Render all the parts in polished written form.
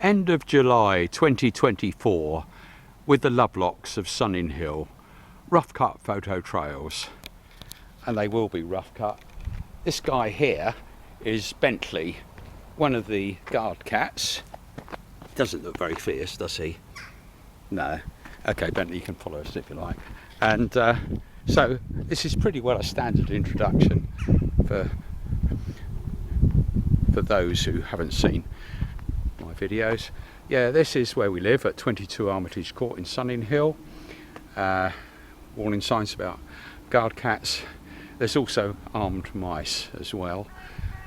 End of July 2024 with the Lovelocks of Sunninghill. Rough cut photo trails. And they will be rough cut. This guy here is Bentley, one of the guard cats. Doesn't look very fierce, does he? No. Okay, Bentley, you can follow us if you like. And so this is pretty well a standard introduction for those who haven't seen my videos. Yeah, this is where we live at 22 Armitage Court in Sunninghill. Warning signs about guard cats. There's also armed mice as well.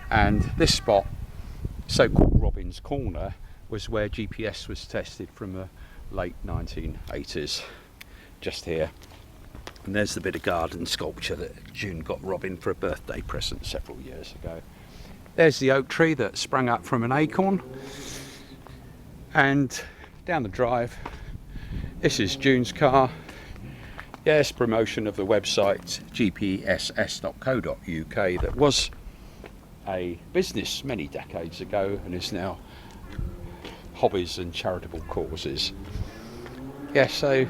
And this spot, so-called Robin's Corner, was where GPS was tested from the late 1980s, just here. And there's the bit of garden sculpture that June got Robin for a birthday present several years ago. There's the oak tree that sprang up from an acorn. And down the drive, this is June's car. Yes, promotion of the website gpss.co.uk that was a business many decades ago and is now hobbies and charitable causes. Yeah, so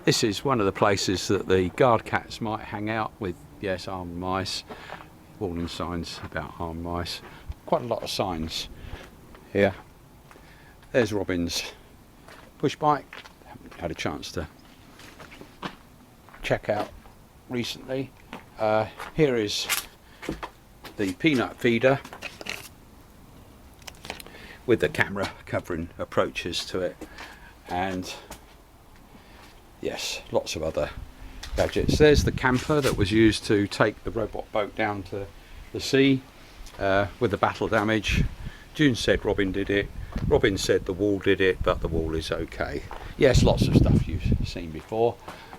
this is one of the places that the guard cats might hang out with, yes, armed mice. Warning signs about armed mice. Quite a lot of signs here. There's Robin's push bike. Haven't had a chance to check out recently. Here is the peanut feeder with the camera covering approaches to it, and yes, lots of other gadgets. There's the camper that was used to take the robot boat down to the sea with the battle damage. June said Robin did it. Robin said the wall did it, but the wall is okay. Yes, lots of stuff you've seen before.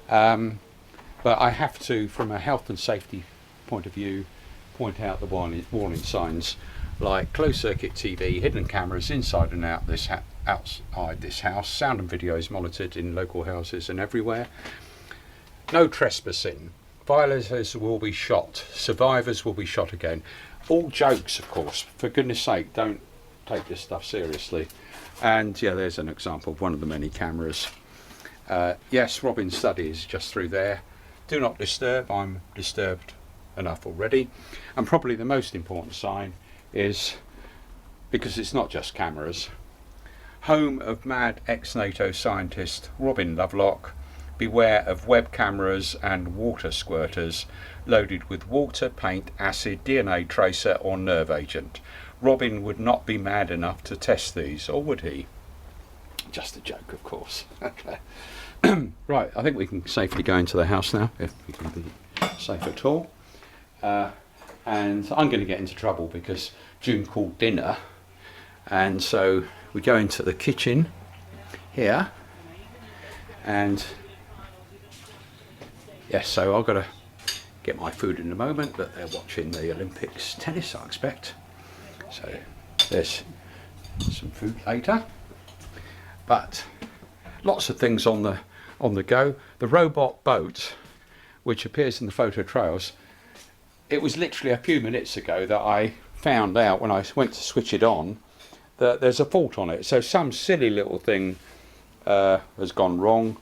But I have to, from a health and safety point of view, point out the warning signs like closed circuit TV, hidden cameras inside and out this outside this house, sound and video is monitored in local houses and everywhere. No trespassing. Violators will be shot. Survivors will be shot again. All jokes, of course. For goodness sake, don't take this stuff seriously. And yeah, there's an example of one of the many cameras. Yes, Robin's study is just through there. Do not disturb. I'm disturbed enough already. And probably the most important sign is, because it's not just cameras, home of mad ex-NATO scientist Robin Lovelock. Beware of web cameras and water squirters loaded with water, paint, acid, DNA tracer or nerve agent. Robin would not be mad enough to test these, or would he? Just a joke, of course. Okay. Right, I think we can safely go into the house now, if we can be safe at all. And I'm going to get into trouble because June called dinner, and so we go into the kitchen here, and yes, so I've got to get my food in a moment, but they're watching the Olympics tennis, I expect. So there's some food later. But lots of things on the go. The robot boat, which appears in the photo trails, it was literally a few minutes ago that I found out when I went to switch it on that there's a fault on it. So some silly little thing has gone wrong,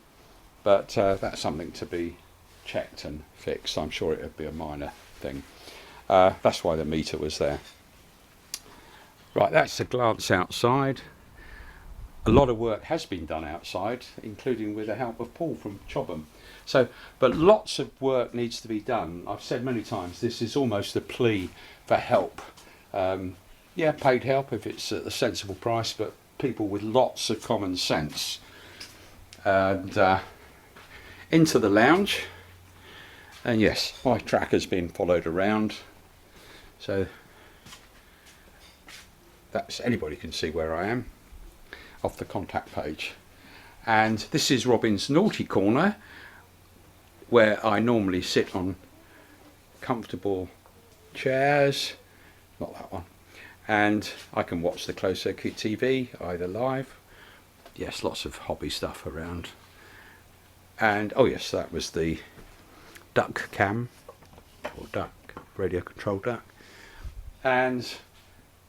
but that's something to be checked and fixed. I'm sure it would be a minor thing. That's why the meter was there. Right, that's a glance outside. A lot of work has been done outside, including with the help of Paul from Chobham. So, but lots of work needs to be done. I've said many times, this is almost a plea for help. Yeah, paid help if it's at a sensible price, but people with lots of common sense. And into the lounge. And yes, my tracker's been followed around. So that's, anybody can see where I am off the contact page. And this is Robin's naughty corner, where I normally sit on comfortable chairs, not that one, and I can watch the closed circuit TV either live. Yes, lots of hobby stuff around. And oh yes, that was the duck cam, or duck, radio control duck. And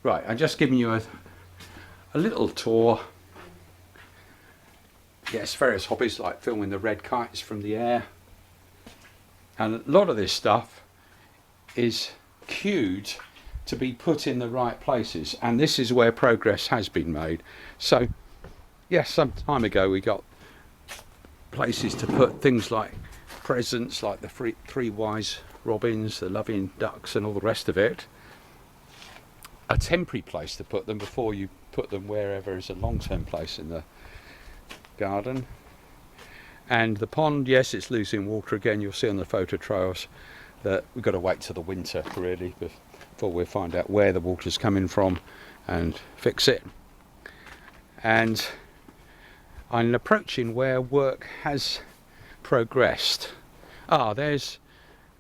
right, I'm just giving you a little tour. Yes, various hobbies like filming the red kites from the air. And a lot of this stuff is queued to be put in the right places, and this is where progress has been made. So yes, some time ago we got places to put things like presents, like the three wise robins, the loving ducks and all the rest of it. A temporary place to put them before you put them wherever is a long-term place in the garden. And the pond, yes, it's losing water again. You'll see on the photo trails that we've got to wait till the winter really before we find out where the water's coming from and fix it. And I'm approaching where work has progressed. There's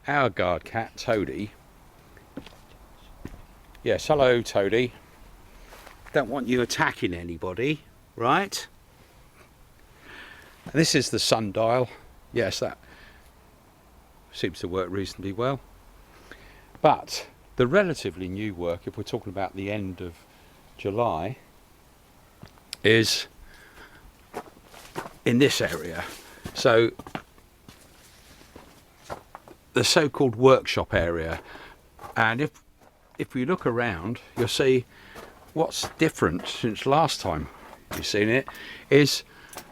our guard cat Toadie. Yes, hello Toadie. Don't want you attacking anybody, right? And this is the sundial. Yes, that seems to work reasonably well. But the relatively new work, if we're talking about the end of July, is in this area. So the so-called workshop area. And if we look around, you'll see what's different since last time you've seen it is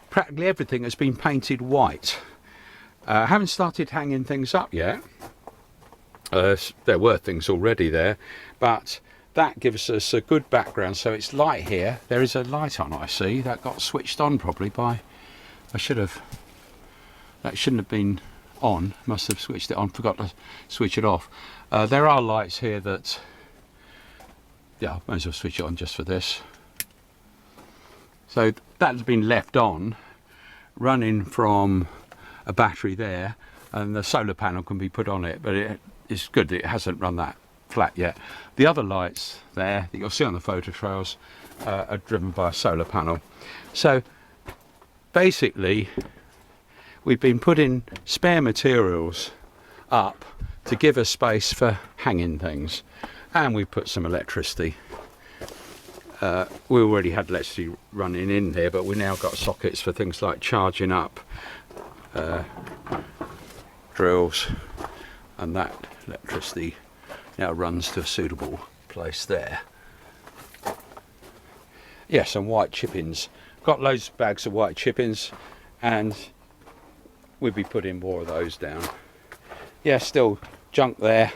practically everything has been painted white. I haven't started hanging things up yet. There were things already there, but that gives us a good background. So it's light here. There is a light on, I see. That got switched on probably by... that shouldn't have been on. Must have switched it on. Forgot to switch it off. There are lights here that... yeah, I might as well switch it on just for this. So that's been left on, running from a battery there, and the solar panel can be put on it, but it's good that it hasn't run that flat yet. The other lights there that you'll see on the photo trails are driven by a solar panel. So basically we've been putting spare materials up to give us space for hanging things, and we put some electricity. We already had electricity running in here, but we now got sockets for things like charging up drills, and that electricity now runs to a suitable place there. Yes, and white chippings. Got loads of bags of white chippings, and we'll be putting more of those down. Yeah, still junk there.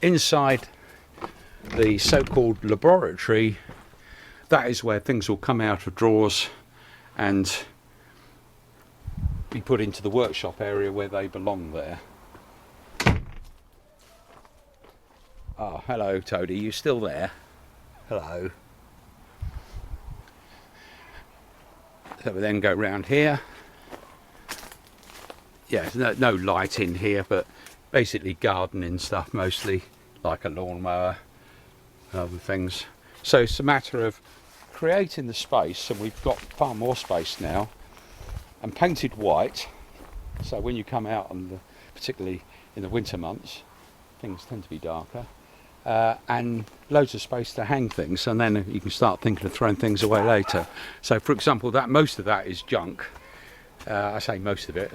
Inside the so-called laboratory, that is where things will come out of drawers and be put into the workshop area where they belong there. Hello Toadie, you still there? Hello. So we then go round here. Yeah, there's no light in here, but basically gardening stuff mostly, like a lawnmower and other things. So it's a matter of creating the space, and we've got far more space now, and painted white. So when you come out, particularly in the winter months, things tend to be darker, and loads of space to hang things, and then you can start thinking of throwing things away later. So for example, most of that is junk. I say most of it.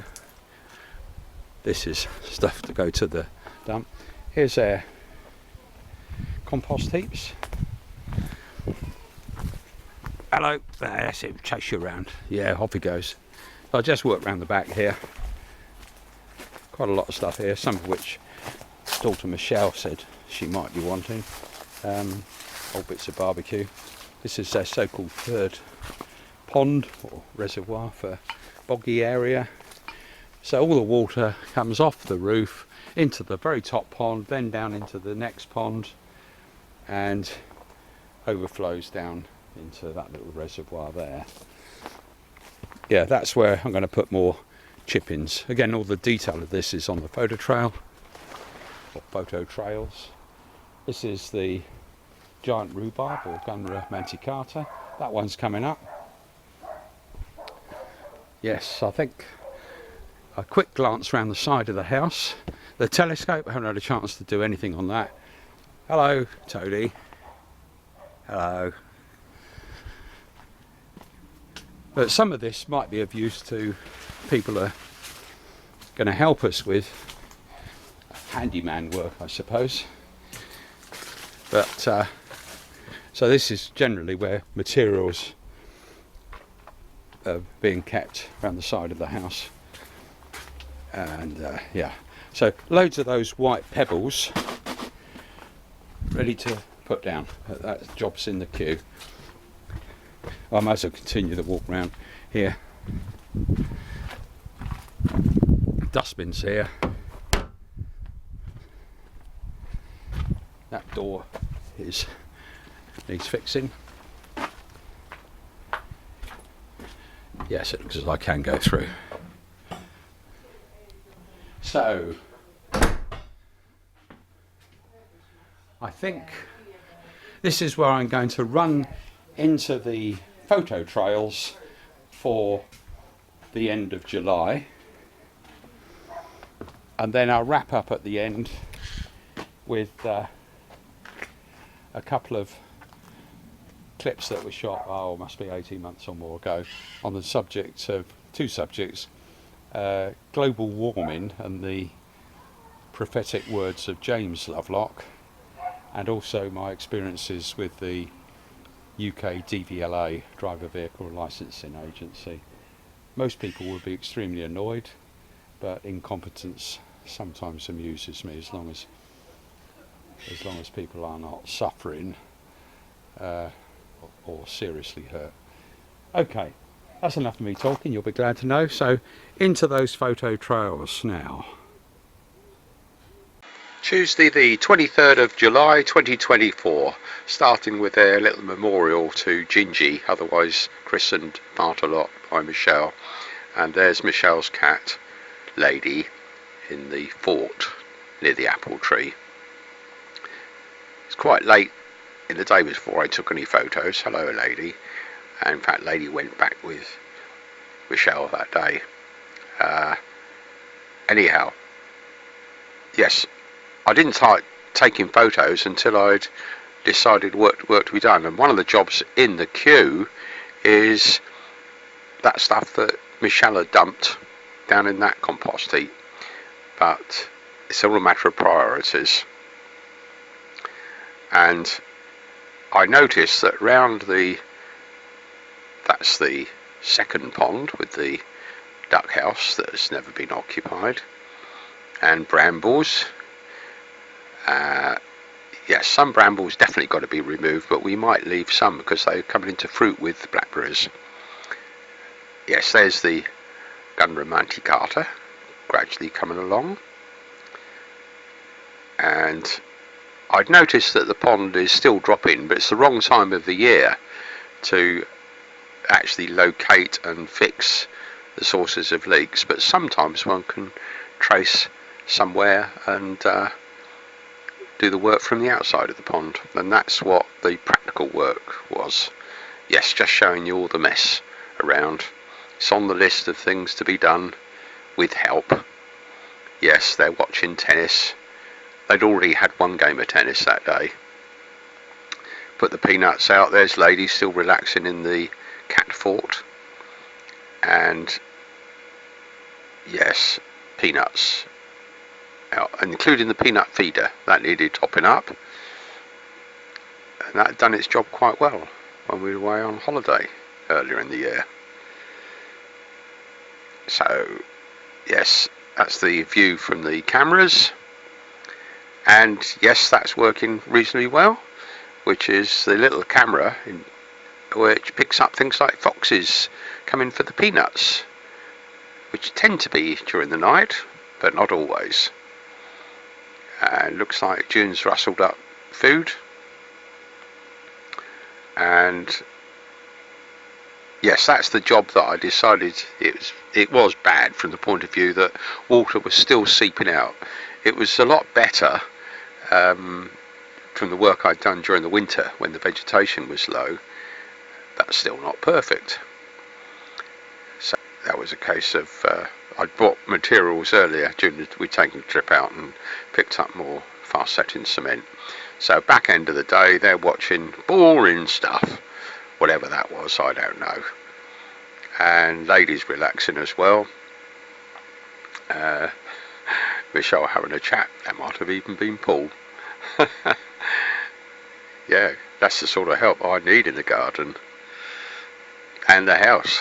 This is stuff to go to the dump. Here's our compost heaps. Hello, that's it, chase you around. Yeah, off he goes. I'll just work around the back here. Quite a lot of stuff here, some of which daughter Michelle said she might be wanting. Old bits of barbecue. This is their so-called third pond or reservoir for boggy area. So all the water comes off the roof into the very top pond, then down into the next pond, and overflows down into that little reservoir there. Yeah, that's where I'm going to put more chippings. Again, all the detail of this is on the photo trail, or photo trails. This is the giant rhubarb, or Gunra manticata. That one's coming up. Yes, I think a quick glance around the side of the house. The telescope, I haven't had a chance to do anything on that. Hello, Toadie. Hello. But some of this might be of use to people who are going to help us with handyman work, I suppose. But so this is generally where materials are being kept around the side of the house. And yeah, so loads of those white pebbles ready to put down. That job's in the queue. I might as well continue the walk round here. Dustbins here. That door needs fixing. Yes, it looks as I can go through. So I think this is where I'm going to run into the photo trails for the end of July, and then I'll wrap up at the end with a couple of clips that were shot, must be 18 months or more ago, on the subject of two subjects, global warming and the prophetic words of James Lovelock, and also my experiences with the UK DVLA, Driver Vehicle Licensing Agency. Most people would be extremely annoyed, but incompetence sometimes amuses me, as long as people are not suffering or seriously hurt. Okay, that's enough of me talking, you'll be glad to know. So into those photo trails now. Tuesday the 23rd of July 2024, starting with a little memorial to Gingy, otherwise christened Bartolot by Michelle. And there's Michelle's cat, Lady, in the fort near the apple tree. It's quite late in the day before I took any photos. Hello, Lady. And in fact, Lady went back with Michelle that day. Anyhow, yes, I didn't start taking photos until I'd decided work to be done. And one of the jobs in the queue is that stuff that Michelle had dumped down in that compost heap. But it's all a matter of priorities. And I noticed that round that's the second pond with the duck house that has never been occupied, and brambles. Yes, some brambles definitely got to be removed, but we might leave some because they're coming into fruit with blackberries. Yes, there's the Gundra manticata gradually coming along, and I'd noticed that the pond is still dropping, but it's the wrong time of the year to actually locate and fix the sources of leaks, but sometimes one can trace somewhere and do the work from the outside of the pond, and that's what the practical work was. Yes, just showing you all the mess around. It's on the list of things to be done with help. Yes, they're watching tennis. They'd already had one game of tennis that day. Put the peanuts out. There's Lady still relaxing in the cat fort. And yes, peanuts out, including the peanut feeder that needed topping up, and that had done its job quite well when we were away on holiday earlier in the year. So yes, that's the view from the cameras, and yes, that's working reasonably well, which is the little camera which picks up things like foxes coming for the peanuts, which tend to be during the night, but not always. And looks like June's rustled up food. And yes, that's the job that I decided it was bad from the point of view that water was still seeping out. It was a lot better from the work I'd done during the winter when the vegetation was low. That's still not perfect. So that was a case of I'd bought materials earlier. We'd taken a trip out and picked up more fast setting cement. So back end of the day, they're watching boring stuff, whatever that was, I don't know. And ladies relaxing as well. Michelle having a chat. That might have even been Paul. Yeah, that's the sort of help I need in the garden and the house.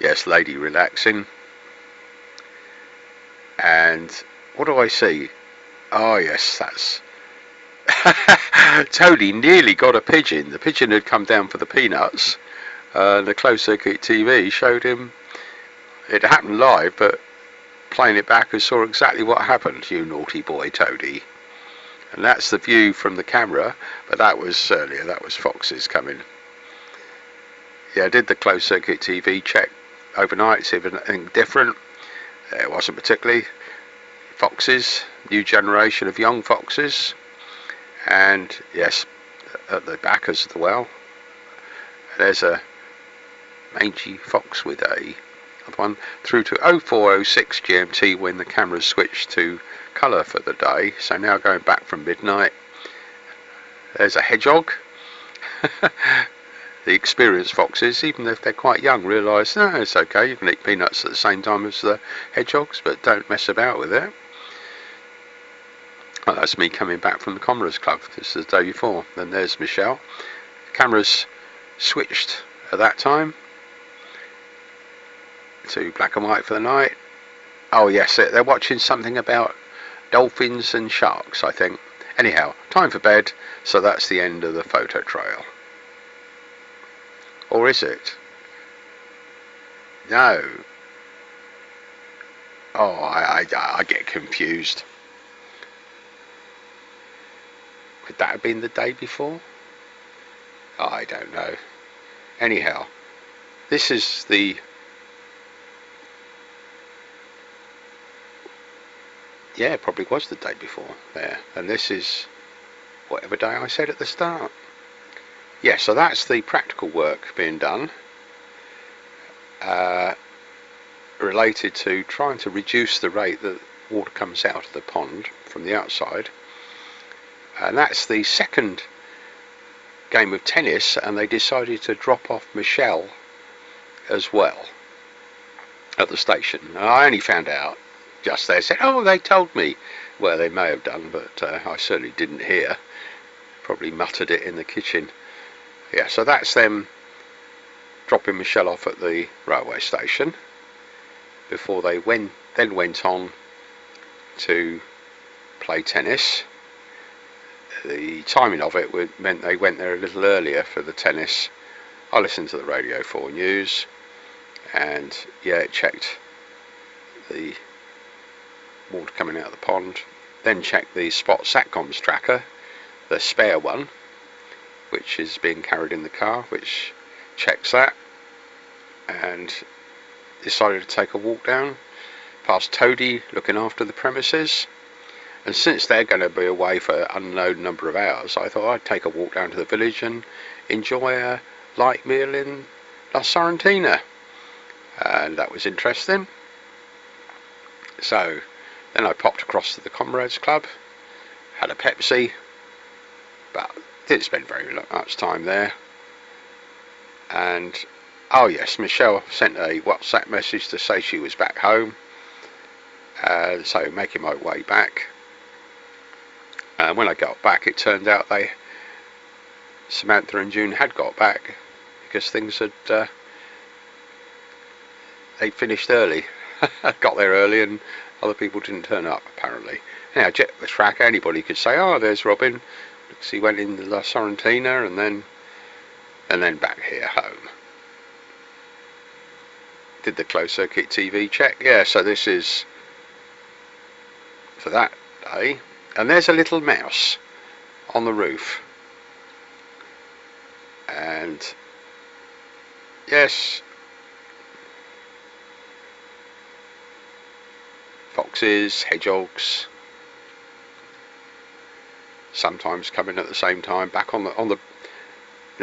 Yes, lady relaxing. And what do I see? Oh yes, that's Toadie nearly got a pigeon. The pigeon had come down for the peanuts. The closed circuit TV showed him. It happened live, but playing it back, I saw exactly what happened. You naughty boy, Toadie. And that's the view from the camera, but that was earlier. That was foxes coming. Yeah, I did the closed circuit TV check overnight, see if anything different. It wasn't particularly. Foxes, new generation of young foxes, and yes, at the back as well, there's a mangy fox with a one through to 0406 GMT when the camera switched to colour for the day. So now going back from midnight, there's a hedgehog. The experienced foxes, even if they're quite young, realise, no, it's okay, you can eat peanuts at the same time as the hedgehogs, but don't mess about with it. Oh, that's me coming back from the Commoners Club. This is the day before. Then there's Michelle. Cameras switched at that time to black and white for the night. Oh yes, they're watching something about dolphins and sharks, I think. Anyhow, time for bed, so that's the end of the photo trail. Or is it? No. Oh, I get confused. Could that have been the day before? Oh, I don't know. Anyhow, this is the... Yeah, it probably was the day before there. And this is whatever day I said at the start. Yeah, so that's the practical work being done. Related to trying to reduce the rate that water comes out of the pond from the outside. And that's the second game of tennis, and they decided to drop off Michelle as well at the station. And I only found out just there, said, oh, they told me. Well, they may have done, but I certainly didn't hear. Probably muttered it in the kitchen. Yeah, so that's them dropping Michelle off at the railway station before they then went on to play tennis. The timing of it meant they went there a little earlier for the tennis. I listened to the Radio 4 News, and yeah, it checked the water coming out of the pond, then checked the Spot Satcoms tracker, the spare one, which is being carried in the car, which checks that, and decided to take a walk down past Toadie looking after the premises. And since they're going to be away for an unknown number of hours, I thought I'd take a walk down to the village and enjoy a light meal in La Sorrentina, and that was interesting. So then I popped across to the Comrades Club, had a Pepsi, but didn't spend very much time there. And oh yes, Michelle sent a WhatsApp message to say she was back home, so making my way back. And when I got back, it turned out Samantha and June had got back because things had they finished early. Got there early, and other people didn't turn up apparently. Now, check the tracker. Anybody could say, "Oh, there's Robin." Looks, he went into La Sorrentina and then back here home. Did the closed circuit TV check. Yeah, so this is for that day. And there's a little mouse on the roof. And yes, foxes, hedgehogs, sometimes coming at the same time. Back in the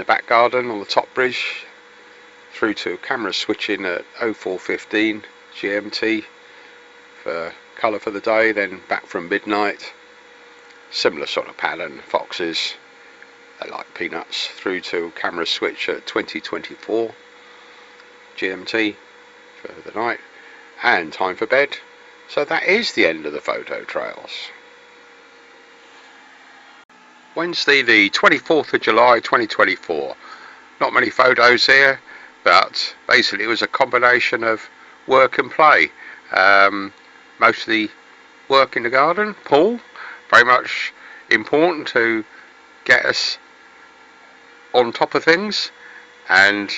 back garden on the top bridge, through to camera switching at 0415 GMT for colour for the day. Then back from midnight. Similar sort of pattern, foxes, they like peanuts, through to camera switch at 2024 GMT for the night, and time for bed. So that is the end of the photo trails. Wednesday the 24th of July 2024. Not many photos here, but basically it was a combination of work and play. Mostly work in the garden. Paul, very much important to get us on top of things. And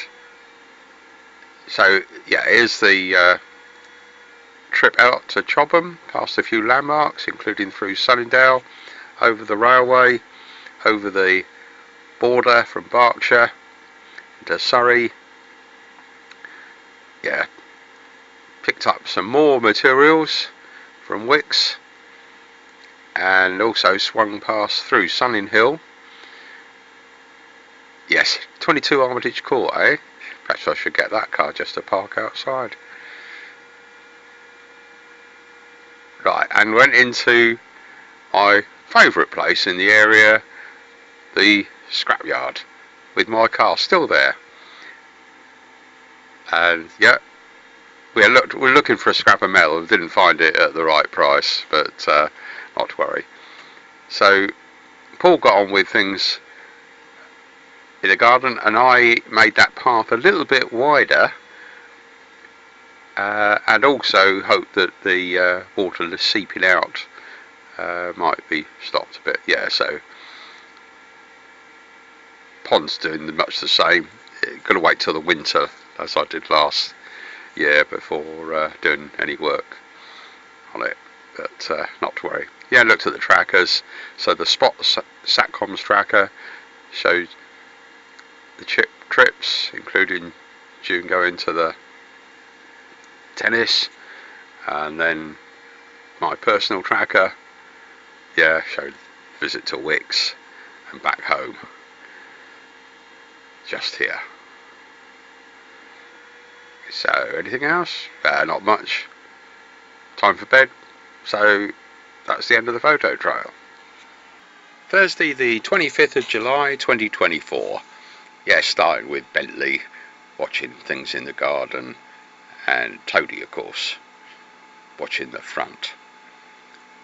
so yeah, here's the trip out to Chobham, past a few landmarks including through Sunninghill, over the railway, over the border from Berkshire to Surrey. Yeah, picked up some more materials from Wicks, and also swung past through Sunninghill. Yes, 22 Armitage Court, eh? Perhaps I should get that car just to park outside. Right, and went into my favourite place in the area, the scrapyard, with my car still there. And yeah, we're looking for a scrap of metal and didn't find it at the right price, but not to worry. So Paul got on with things in the garden, and I made that path a little bit wider, and also hoped that the water seeping out might be stopped a bit. Yeah, so pond's doing much the same. Got to wait till the winter, as I did last year, before doing any work on it, but not to worry. Yeah, looked at the trackers. So the Spot Satcoms tracker showed the trips, including June going to the tennis, and then my personal tracker, yeah, showed visit to Wicks and back home, just here. So anything else? Not much. Time for bed. So that's the end of the photo trail. Thursday the 25th of July 2024. Yeah, starting with Bentley, watching things in the garden, and Toadie, of course, watching the front.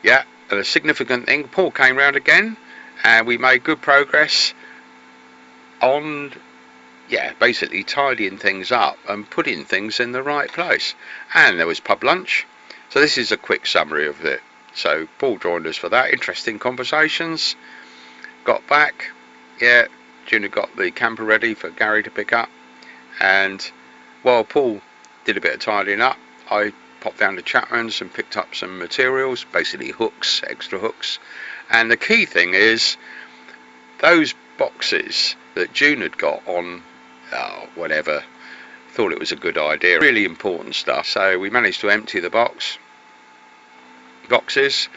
Yeah, and a significant thing, Paul came round again, and we made good progress on, yeah, basically tidying things up and putting things in the right place. And there was pub lunch. So this is a quick summary of it. So Paul joined us for that. Interesting conversations. Got back, yeah, Junior got the camper ready for Gary to pick up, and while Paul did a bit of tidying up, I popped down to Chapman's and picked up some materials, basically hooks, extra hooks. And the key thing is those boxes that June had got on whatever, thought it was a good idea, really important stuff. So we managed to empty the boxes,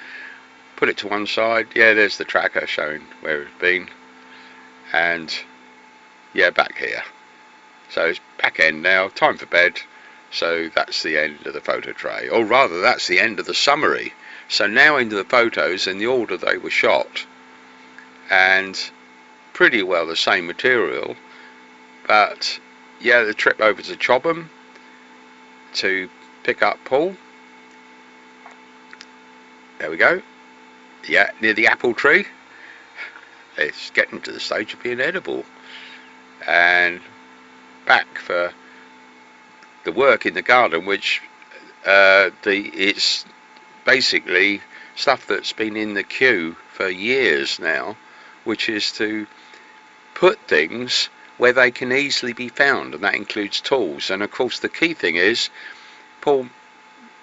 put it to one side. Yeah, there's the tracker showing where it's been, and yeah, back here. So it's back end now, time for bed. So that's the end of the photo tray, or rather that's the end of the summary. So now into the photos in the order they were shot, and pretty well the same material. But yeah, the trip over to Chobham to pick up Paul, there we go. Yeah, near the apple tree. It's getting to the stage of being edible. And back for the work in the garden, which it's basically stuff that's been in the queue for years now, which is to put things where they can easily be found, and that includes tools. And of course the key thing is Paul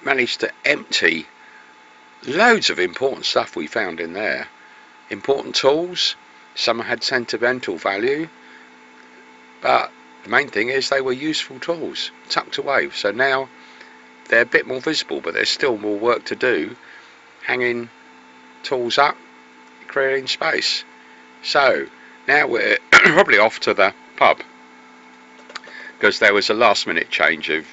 managed to empty loads of important stuff we found in there. Important tools, some had sentimental value, but the main thing is they were useful tools, tucked away. So now they're a bit more visible, but there's still more work to do, hanging tools up, creating space. So now we're probably off to the pub, because there was a last minute change of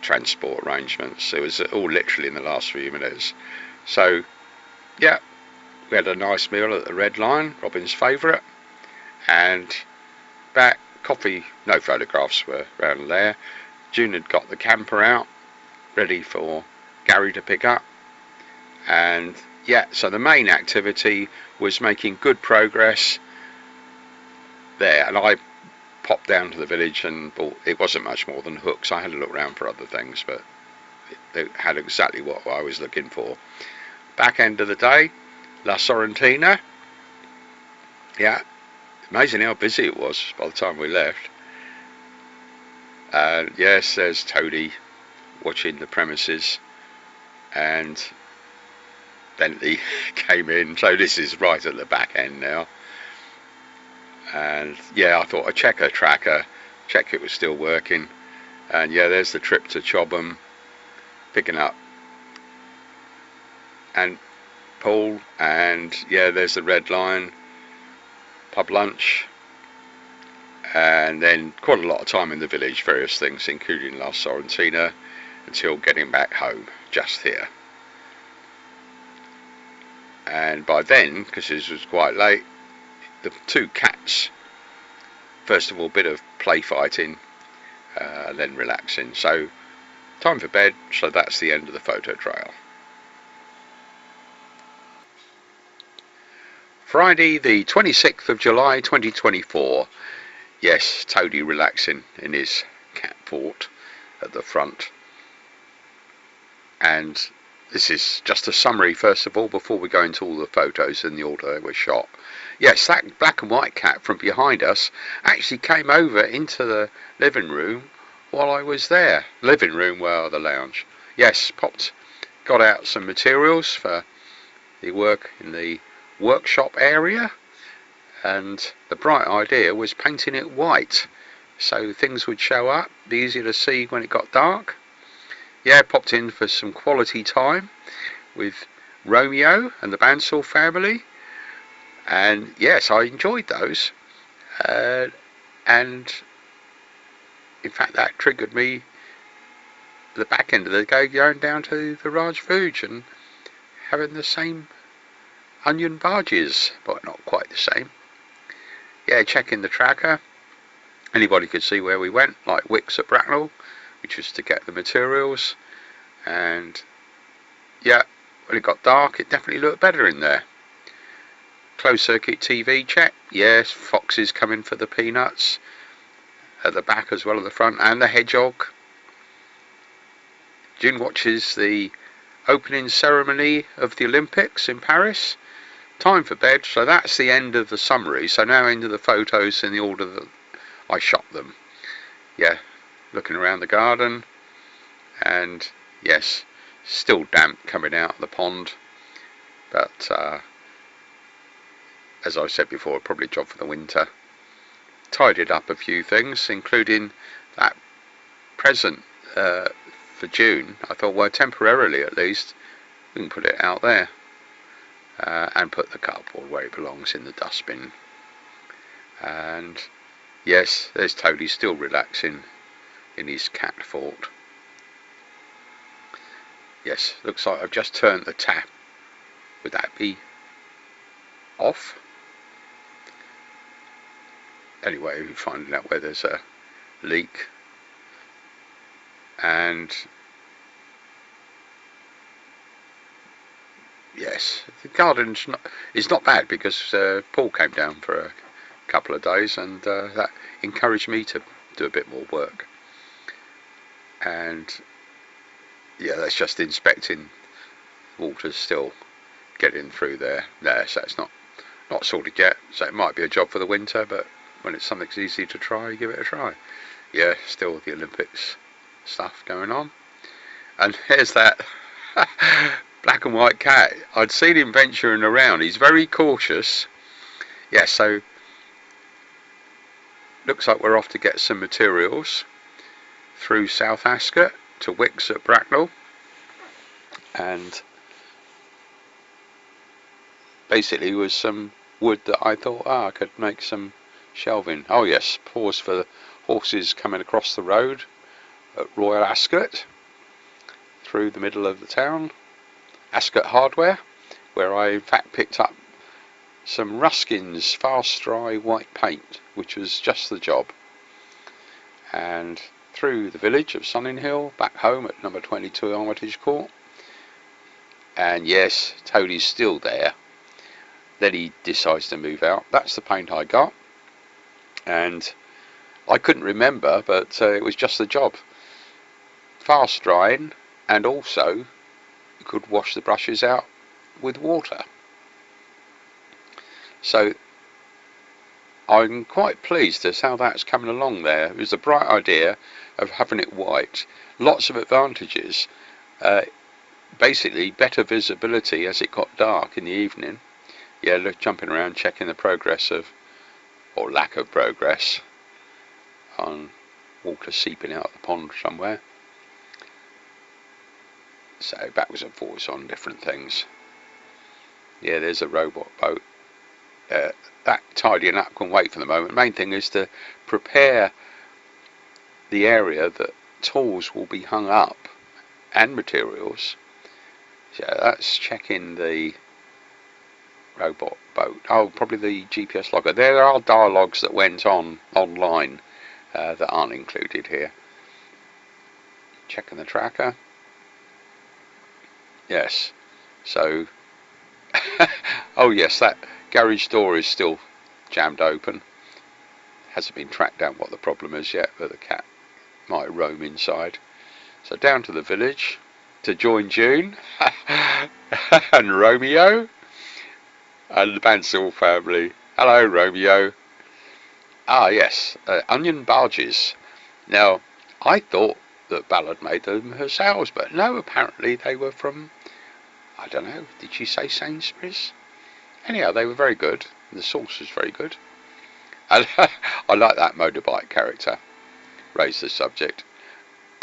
transport arrangements. It was all literally in the last few minutes. So yeah, We had a nice meal at the Red Lion, Robin's favourite, and back coffee. No photographs were around there. June had got the camper out, ready for Gary to pick up, and yeah, so the main activity was making good progress there. And I popped down to the village and bought, it wasn't much more than hooks. I had to look around for other things, but they had exactly what I was looking for. Back end of the day, La Sorrentina. Yeah, amazing how busy it was by the time we left. And yes, there's Toadie watching the premises, and Bentley came in. So this is right at the back end now. And yeah, I thought I'd check her tracker, check it was still working. And yeah, there's the trip to Chobham, picking up and Paul, and yeah, there's the Red Lion pub lunch, and then quite a lot of time in the village, various things including La Sorrentina, until getting back home just here. And by then, because this was quite late, the two cats, first of all, bit of play fighting, then relaxing. So time for bed. So that's the end of the photo trail. Friday the 26th of July 2024. Yes, Toadie relaxing in his cat fort at the front. And this is just a summary, first of all, before we go into all the photos in the order they were shot. Yes, that black and white cat from behind us actually came over into the living room while I was there. Living room, well, the lounge. Yes, got out some materials for the work in the workshop area, and the bright idea was painting it white so things would show up, be easier to see when it got dark. Yeah, popped in for some quality time with Romeo and the Bansal family, and yes, I enjoyed those, and in fact that triggered me the back end of the day going down to the Raj Fuj and having the same onion barges, but not quite the same. Yeah, checking the tracker, anybody could see where we went, like Wicks at Bracknell, which was to get the materials. And yeah, when it got dark, it definitely looked better in there. Closed circuit TV check. Yes, foxes coming for the peanuts at the back as well as the front, and the hedgehog. June watches the opening ceremony of the Olympics in Paris. Time for bed. So that's the end of the summary. So now into the photos in the order that I shot them. Yeah, looking around the garden, and yes, still damp coming out of the pond, but as I said before, probably a job for the winter. Tidied up a few things, including that present for June. I thought, well, temporarily at least, we can put it out there, and put the cardboard where it belongs, in the dustbin. And yes, there's Toadie still relaxing in his cat fort. Yes, looks like I've just turned the tap. Would that be off? Anyway, we're finding out where there's a leak. And yes, the garden's it's not bad, because Paul came down for a couple of days, and that encouraged me to do a bit more work. And yeah, that's just inspecting. Water's still getting through there, so it's not sorted yet. So it might be a job for the winter, but when it's something easy to try, give it a try. Yeah, still the Olympics stuff going on. And here's that black and white cat. I'd seen him venturing around. He's very cautious. Yeah, so looks like we're off to get some materials through South Ascot to Wicks at Bracknell, and basically was some wood that I thought, I could make some shelving. Oh yes, pause for the horses coming across the road at Royal Ascot through the middle of the town. Ascot Hardware, where I in fact picked up some Ruskin's fast dry white paint, which was just the job. And through the village of Sunninghill, back home at number 22 Armitage Court. And yes, Toadie's still there. Then he decides to move out. That's the paint I got. And I couldn't remember, but it was just the job. Fast drying, and also you could wash the brushes out with water. So I'm quite pleased as how that's coming along there. It was a bright idea of having it white. Lots of advantages. Basically better visibility as it got dark in the evening. Yeah, look, jumping around checking the progress of, or lack of progress, on water seeping out of the pond somewhere. So backwards and forwards on different things. Yeah, there's a robot boat. That tidying up can wait for the moment. Main thing is to prepare the area that tools will be hung up and materials. So that's checking the robot boat. Oh, probably the GPS logger. There are dialogues that went on online that aren't included here. Checking the tracker. Yes. So oh yes, that garage door is still jammed open. Hasn't been tracked down what the problem is yet, but the cat might roam inside. So down to the village to join June and Romeo and the Bansal family. Hello, Romeo. Ah yes, onion barges. Now I thought that Ballard made them herself, but no, apparently they were from, I don't know, did she say Sainsbury's? Anyhow, they were very good. The sauce was very good. I like that motorbike character. Raised the subject.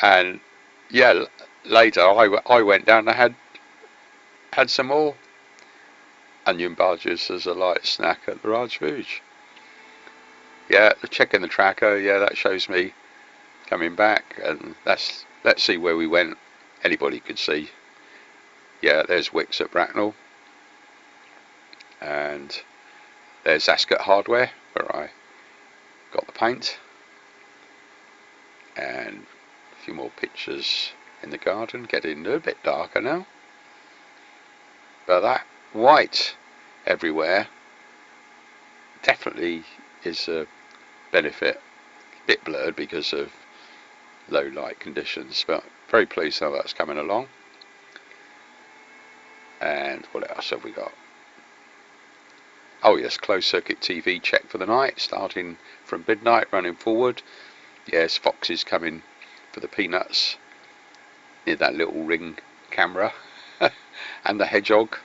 And yeah, later I went down and had some more onion barges as a light snack at the Raj Rouge. Yeah, checking the tracker. Yeah, that shows me coming back, and let's see where we went. Anybody could see. Yeah, there's Wicks at Bracknell, and there's Ascot Hardware where I got the paint, and a few more pictures in the garden. Getting a bit darker now, but that white everywhere definitely is a benefit. A bit blurred because of low light conditions, but very pleased how that's coming along. And what else have we got? Oh yes, closed circuit TV check for the night, starting from midnight, running forward. Yes, Fox is coming for the peanuts near that little ring camera and the hedgehog.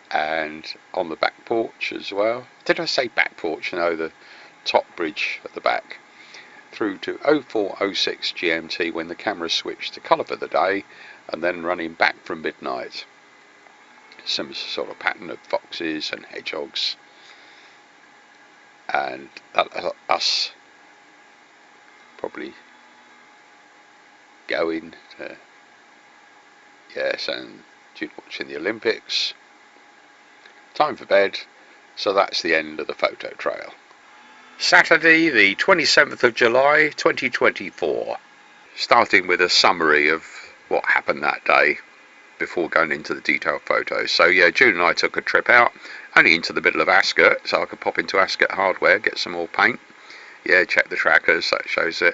And on the back porch as well. Did I say back porch? No, the top bridge at the back. Through to 0406 GMT when the camera switched to colour for the day, and then running back from midnight. Some sort of pattern of foxes and hedgehogs, and us probably going to, yes, and watching the Olympics. Time for bed, so that's the end of the photo trail. Saturday the 27th of July 2024. Starting with a summary of what happened that day before going into the detailed photos. So yeah, June and I took a trip out, only into the middle of Ascot, so I could pop into Ascot Hardware, get some more paint. Yeah, check the trackers, that shows it.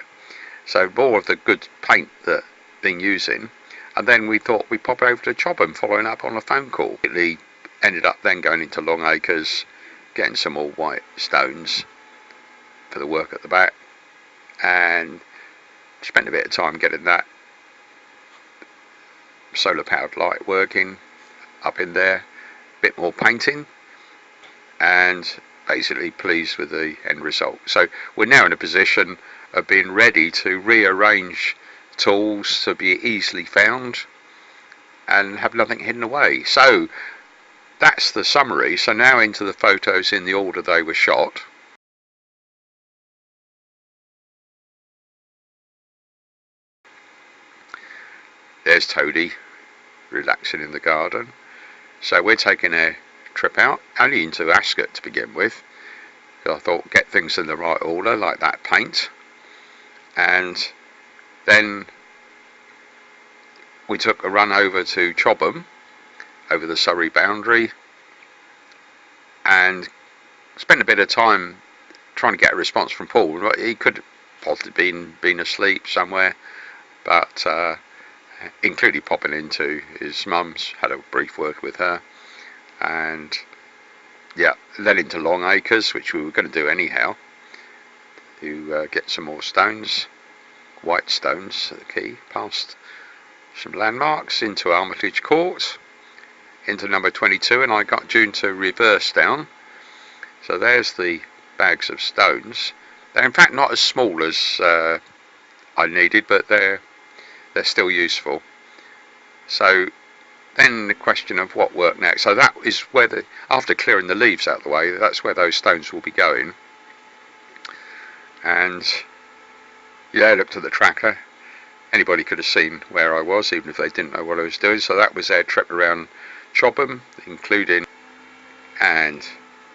So more of the good paint that been using. And then we thought we'd pop over to Chobham, following up on a phone call. It ended up then going into Longacres, getting some more white stones for the work at the back, and spent a bit of time getting that solar powered light working up in there, bit more painting, and basically pleased with the end result. So we're now in a position of being ready to rearrange tools to be easily found and have nothing hidden away. So that's the summary. So now into the photos in the order they were shot. There's Toadie relaxing in the garden. So we're taking a trip out, only into Ascot to begin with. I thought, get things in the right order, like that paint. And then we took a run over to Chobham, over the Surrey boundary, and spent a bit of time trying to get a response from Paul. He could possibly been asleep somewhere, but including popping into his mum's, had a brief word with her, and yeah, then into Long Acres, which we were going to do anyhow, to get some more stones, white stones at the quay, past some landmarks, into Armitage Court, into number 22, and I got June to reverse down. So there's the bags of stones. They're in fact not as small as I needed, but they're still useful. So then the question of what work next. So that is where after clearing the leaves out of the way, that's where those stones will be going. And yeah, I looked at the tracker. Anybody could have seen where I was, even if they didn't know what I was doing. So that was their trip around Chobham, including and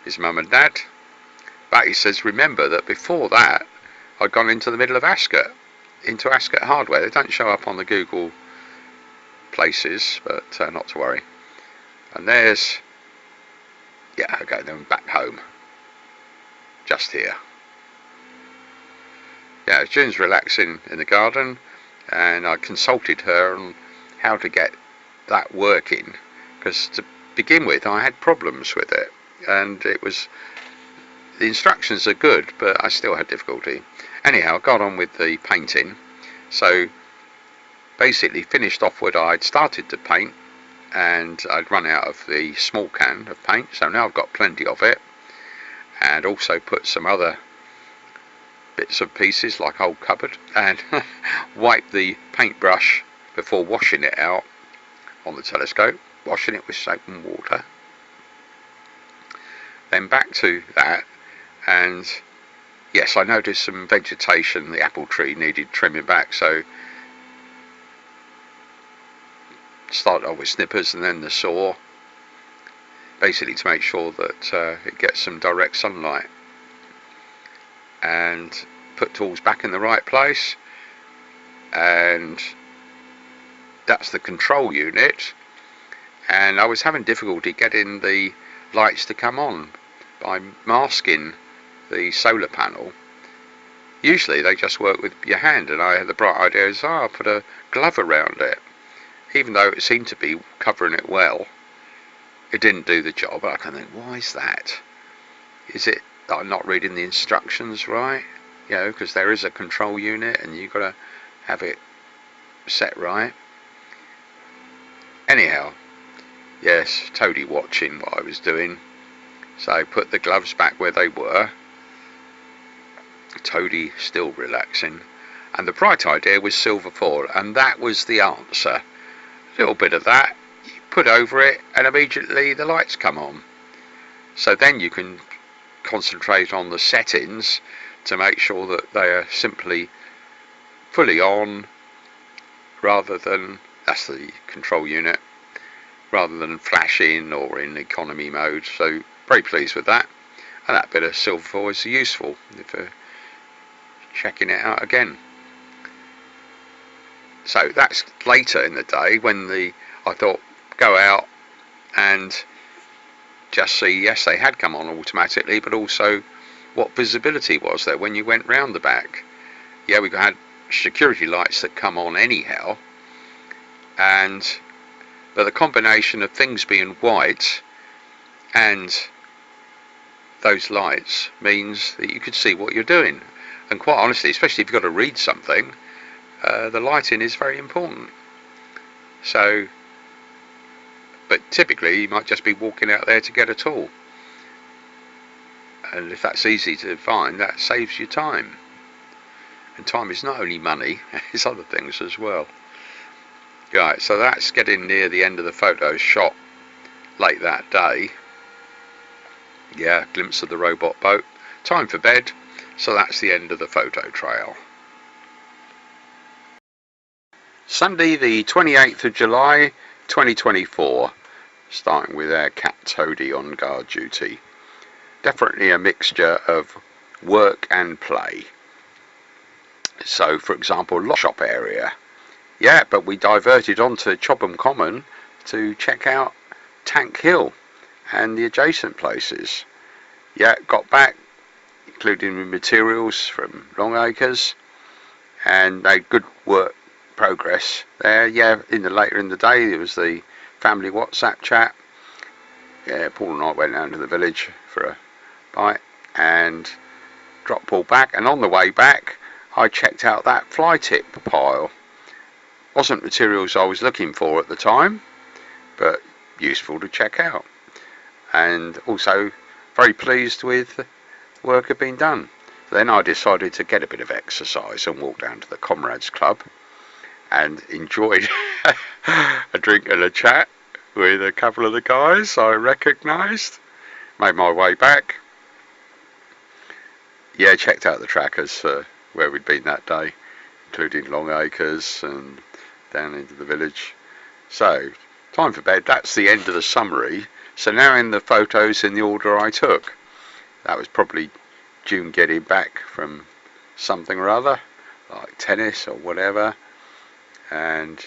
his mum and dad. But he says, remember that before that, I'd gone into the middle of Ascot, into Ascot Hardware. They don't show up on the Google places, but not to worry. And there's, yeah, okay, then back home, just here. Yeah, June's relaxing in the garden, and I consulted her on how to get that working, because to begin with I had problems with it, and the instructions are good, but I still had difficulty. Anyhow, I got on with the painting. So basically finished off what I'd started to paint, and I'd run out of the small can of paint, so now I've got plenty of it, and also put some other bits and pieces like old cupboard, and wipe the paintbrush before washing it out on the telescope, washing it with soap and water. Then back to that, and yes, I noticed some vegetation. The apple tree needed trimming back, so started off with snippers and then the saw, basically to make sure that it gets some direct sunlight, and put tools back in the right place. And that's the control unit, and I was having difficulty getting the lights to come on by masking the solar panel. Usually they just work with your hand, and I had the bright idea, I'll put a glove around it. Even though it seemed to be covering it well, it didn't do the job. I can think, why is that? Is it that I'm not reading the instructions right? You know, because there is a control unit and you've got to have it set right. Anyhow, yes, totally watching what I was doing. So I put the gloves back where they were. Totally still relaxing. And the bright idea was silver foil, and that was the answer. A little bit of that, you put over it, and immediately the lights come on. So then you can concentrate on the settings to make sure that they are simply fully on, rather than, that's the control unit, rather than flashing or in economy mode. So very pleased with that, and that bit of silver foil is useful for checking it out again. So that's later in the day when I thought, go out and just see, yes, they had come on automatically, but also what visibility was there when you went round the back. Yeah, we had security lights that come on anyhow, but the combination of things being white and those lights means that you could see what you're doing. And quite honestly, especially if you've got to read something, the lighting is very important. So, but typically you might just be walking out there to get a tool, and if that's easy to find, that saves you time. And time is not only money, it's other things as well. Right, so that's getting near the end of the photos shot late that day. Yeah, glimpse of the robot boat. Time for bed, so that's the end of the photo trail. Sunday the 28th of July 2024, starting with our cat Toady on guard duty. Definitely a mixture of work and play. So, for example, lock shop area. Yeah, but we diverted onto Chobham Common to check out Tank Hill and the adjacent places. Yeah, got back, including materials from Longacres, and made good work progress there. Yeah, later in the day there was the family WhatsApp chat. Yeah, Paul and I went down to the village for a bite and dropped Paul back, and on the way back I checked out that fly tip pile. Wasn't materials I was looking for at the time, but useful to check out, and also very pleased with the work had been done. Then I decided to get a bit of exercise and walk down to the Comrades Club and enjoyed a drink and a chat with a couple of the guys I recognised. Made my way back. Yeah, checked out the trackers where we'd been that day, including Longacres and down into the village. So, time for bed. That's the end of the summary. So now in the photos in the order I took. That was probably June getting back from something or other, like tennis or whatever. And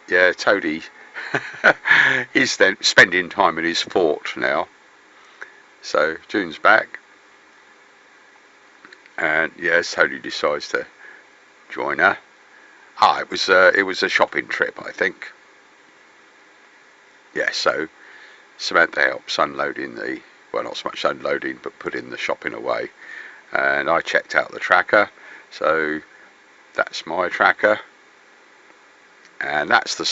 yeah, Toady is then spending time in his fort now. So June's back, and yes, Toady decides to join her. It was a shopping trip, I think. Yeah, so Samantha helps unloading not so much unloading, but putting the shopping away. And I checked out the tracker, so that's my tracker. And that's the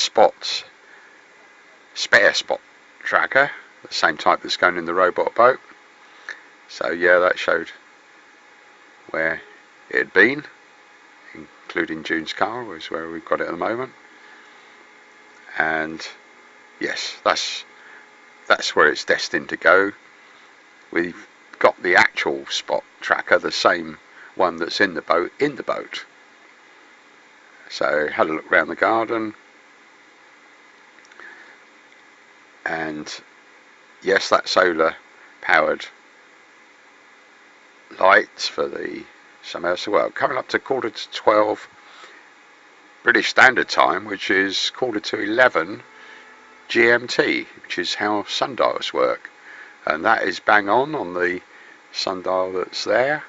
spare spot tracker, the same type that's going in the robot boat. So yeah, that showed where it had been, including June's car, was where we've got it at the moment. And yes, that's where it's destined to go. We've got the actual spot tracker, the same one that's in the boat. So had a look around the garden, and yes, that solar powered lights for the submersible. Well, coming up to 11:45 British Standard Time, which is 11:45 GMT, which is how sundials work, and that is bang on the sundial that's there,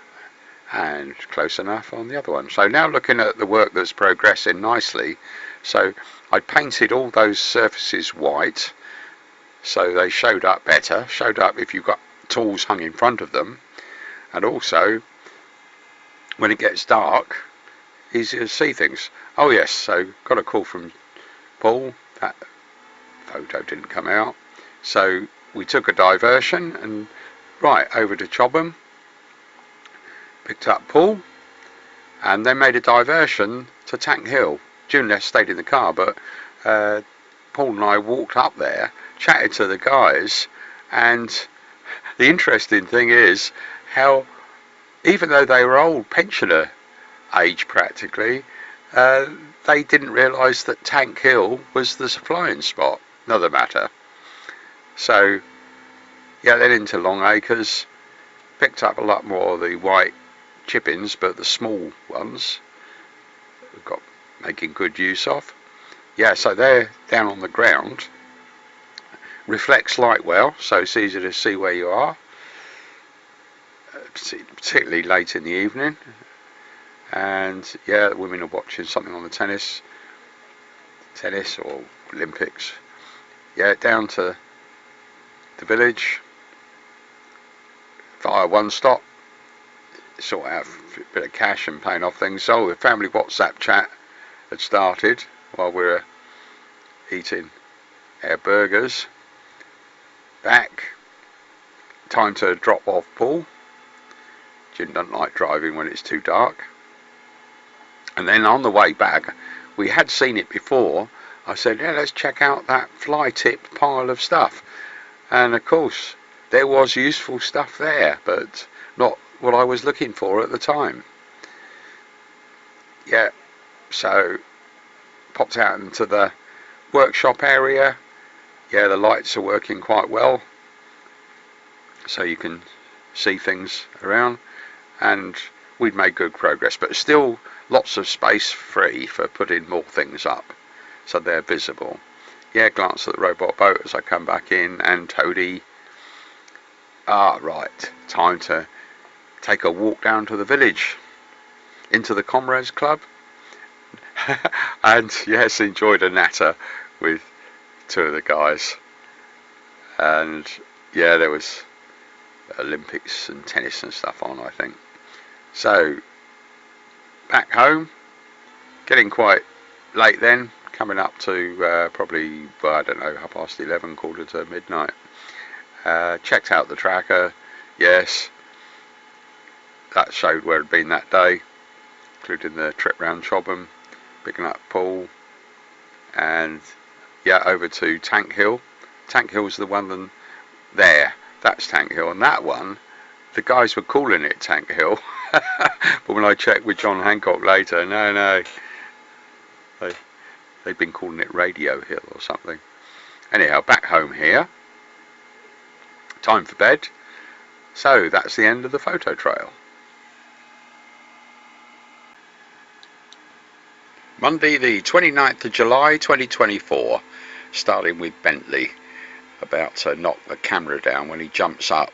and close enough on the other one. So now looking at the work that's progressing nicely. So I painted all those surfaces white, so they showed up better, showed up if you've got tools hung in front of them, and also when it gets dark, easier to see things. Oh yes, so got a call from Paul. That photo didn't come out, so we took a diversion and right over to Chobham, picked up Paul, and then made a diversion to Tank Hill. June stayed in the car, but Paul and I walked up there, chatted to the guys, and the interesting thing is how, even though they were old pensioner age practically, they didn't realise that Tank Hill was the flying spot. Another matter. So yeah, then into Longacres, picked up a lot more of the white chippings, but the small ones we've got making good use of. Yeah, so they're down on the ground, reflects light well, so it's easy to see where you are, particularly late in the evening. And yeah, the women are watching something on the tennis or Olympics. Yeah, down to the village via one stop, sort out a bit of cash and paying off things. So the family WhatsApp chat had started while we were eating our burgers. Back, time to drop off Paul. Jim doesn't like driving when it's too dark. And then on the way back, we had seen it before. I said, yeah, let's check out that fly tip pile of stuff. And of course, there was useful stuff there, but not what I was looking for at the time. Yeah, so popped out into the workshop area, yeah, the lights are working quite well, so you can see things around, and we'd made good progress, but still lots of space free for putting more things up, so they're visible. Yeah, glance at the robot boat as I come back in, and Toadie. Right, time to take a walk down to the village, into the Comrades Club, and yes, enjoyed a natter with two of the guys, and yeah, there was Olympics and tennis and stuff on, I think. So back home, getting quite late then, coming up to probably, well, I don't know, 11:30, quarter to midnight. Checked out the tracker, yes, that showed where it'd been that day, including the trip round Chobham, picking up Paul, and yeah, over to Tank Hill. Tank Hill's the one there, that's Tank Hill, and that one, the guys were calling it Tank Hill, but when I checked with John Hancock later, no, they've been calling it Radio Hill or something. Anyhow, back home here, time for bed, so that's the end of the photo trail. Monday the 29th of July 2024, starting with Bentley, about to knock the camera down when he jumps up.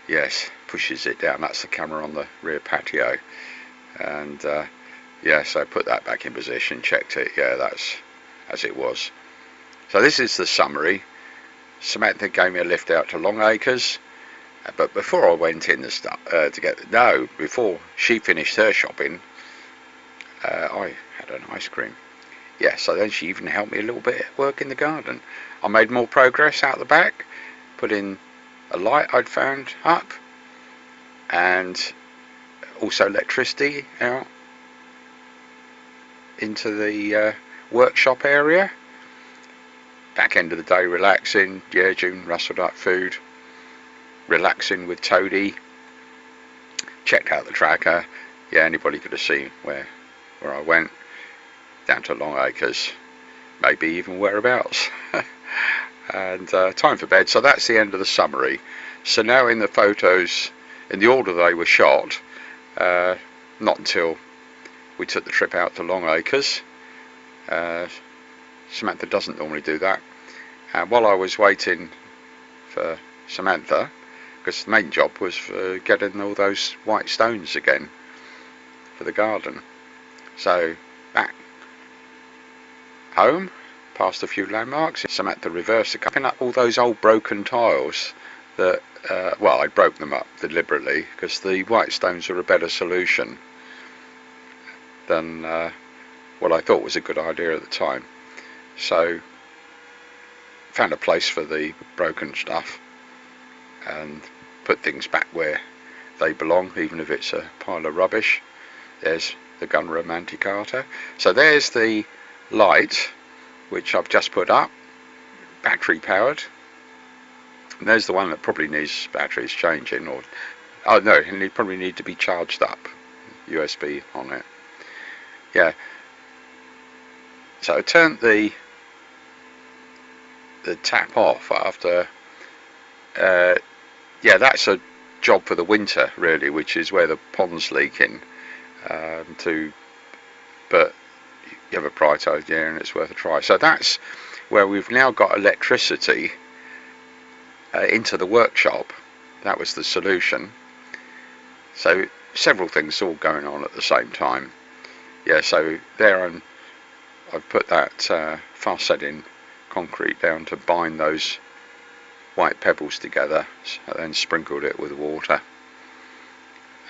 Yes, pushes it down, that's the camera on the rear patio, and yeah, so I put that back in position, checked it, yeah, that's as it was. So this is the summary. Samantha gave me a lift out to Longacres, but before I went in before she finished her shopping, I had an ice cream. Yeah, so then she even helped me a little bit at work in the garden. I made more progress out the back, put in a light I'd found up, and also electricity out into the workshop area. Back end of the day relaxing, yeah, June rustled up food, relaxing with Toadie, checked out the tracker, yeah, anybody could have seen where I went, down to Longacres, maybe even whereabouts. And time for bed, so that's the end of the summary. So now in the photos, in the order they were shot, not until we took the trip out to Longacres. Samantha doesn't normally do that. And while I was waiting for Samantha, because the main job was for getting all those white stones again for the garden. So back home, past a few landmarks, Samantha reversed, cutting up all those old broken tiles that, well, I broke them up deliberately because the white stones are a better solution than what I thought was a good idea at the time. So found a place for the broken stuff and put things back where they belong, even if it's a pile of rubbish. There's the Gunner Manticata. So there's the light which I've just put up, battery powered, and there's the one that probably needs batteries changing, or oh no, it probably need to be charged up, USB on it. Yeah, so I turned the tap off after yeah, that's a job for the winter really, which is where the pond's leaking, but you have a bright idea and it's worth a try. So that's where we've now got electricity into the workshop. That was the solution. So several things all going on at the same time. Yeah, so there I've put that fast setting concrete down to bind those white pebbles together, and then sprinkled it with water.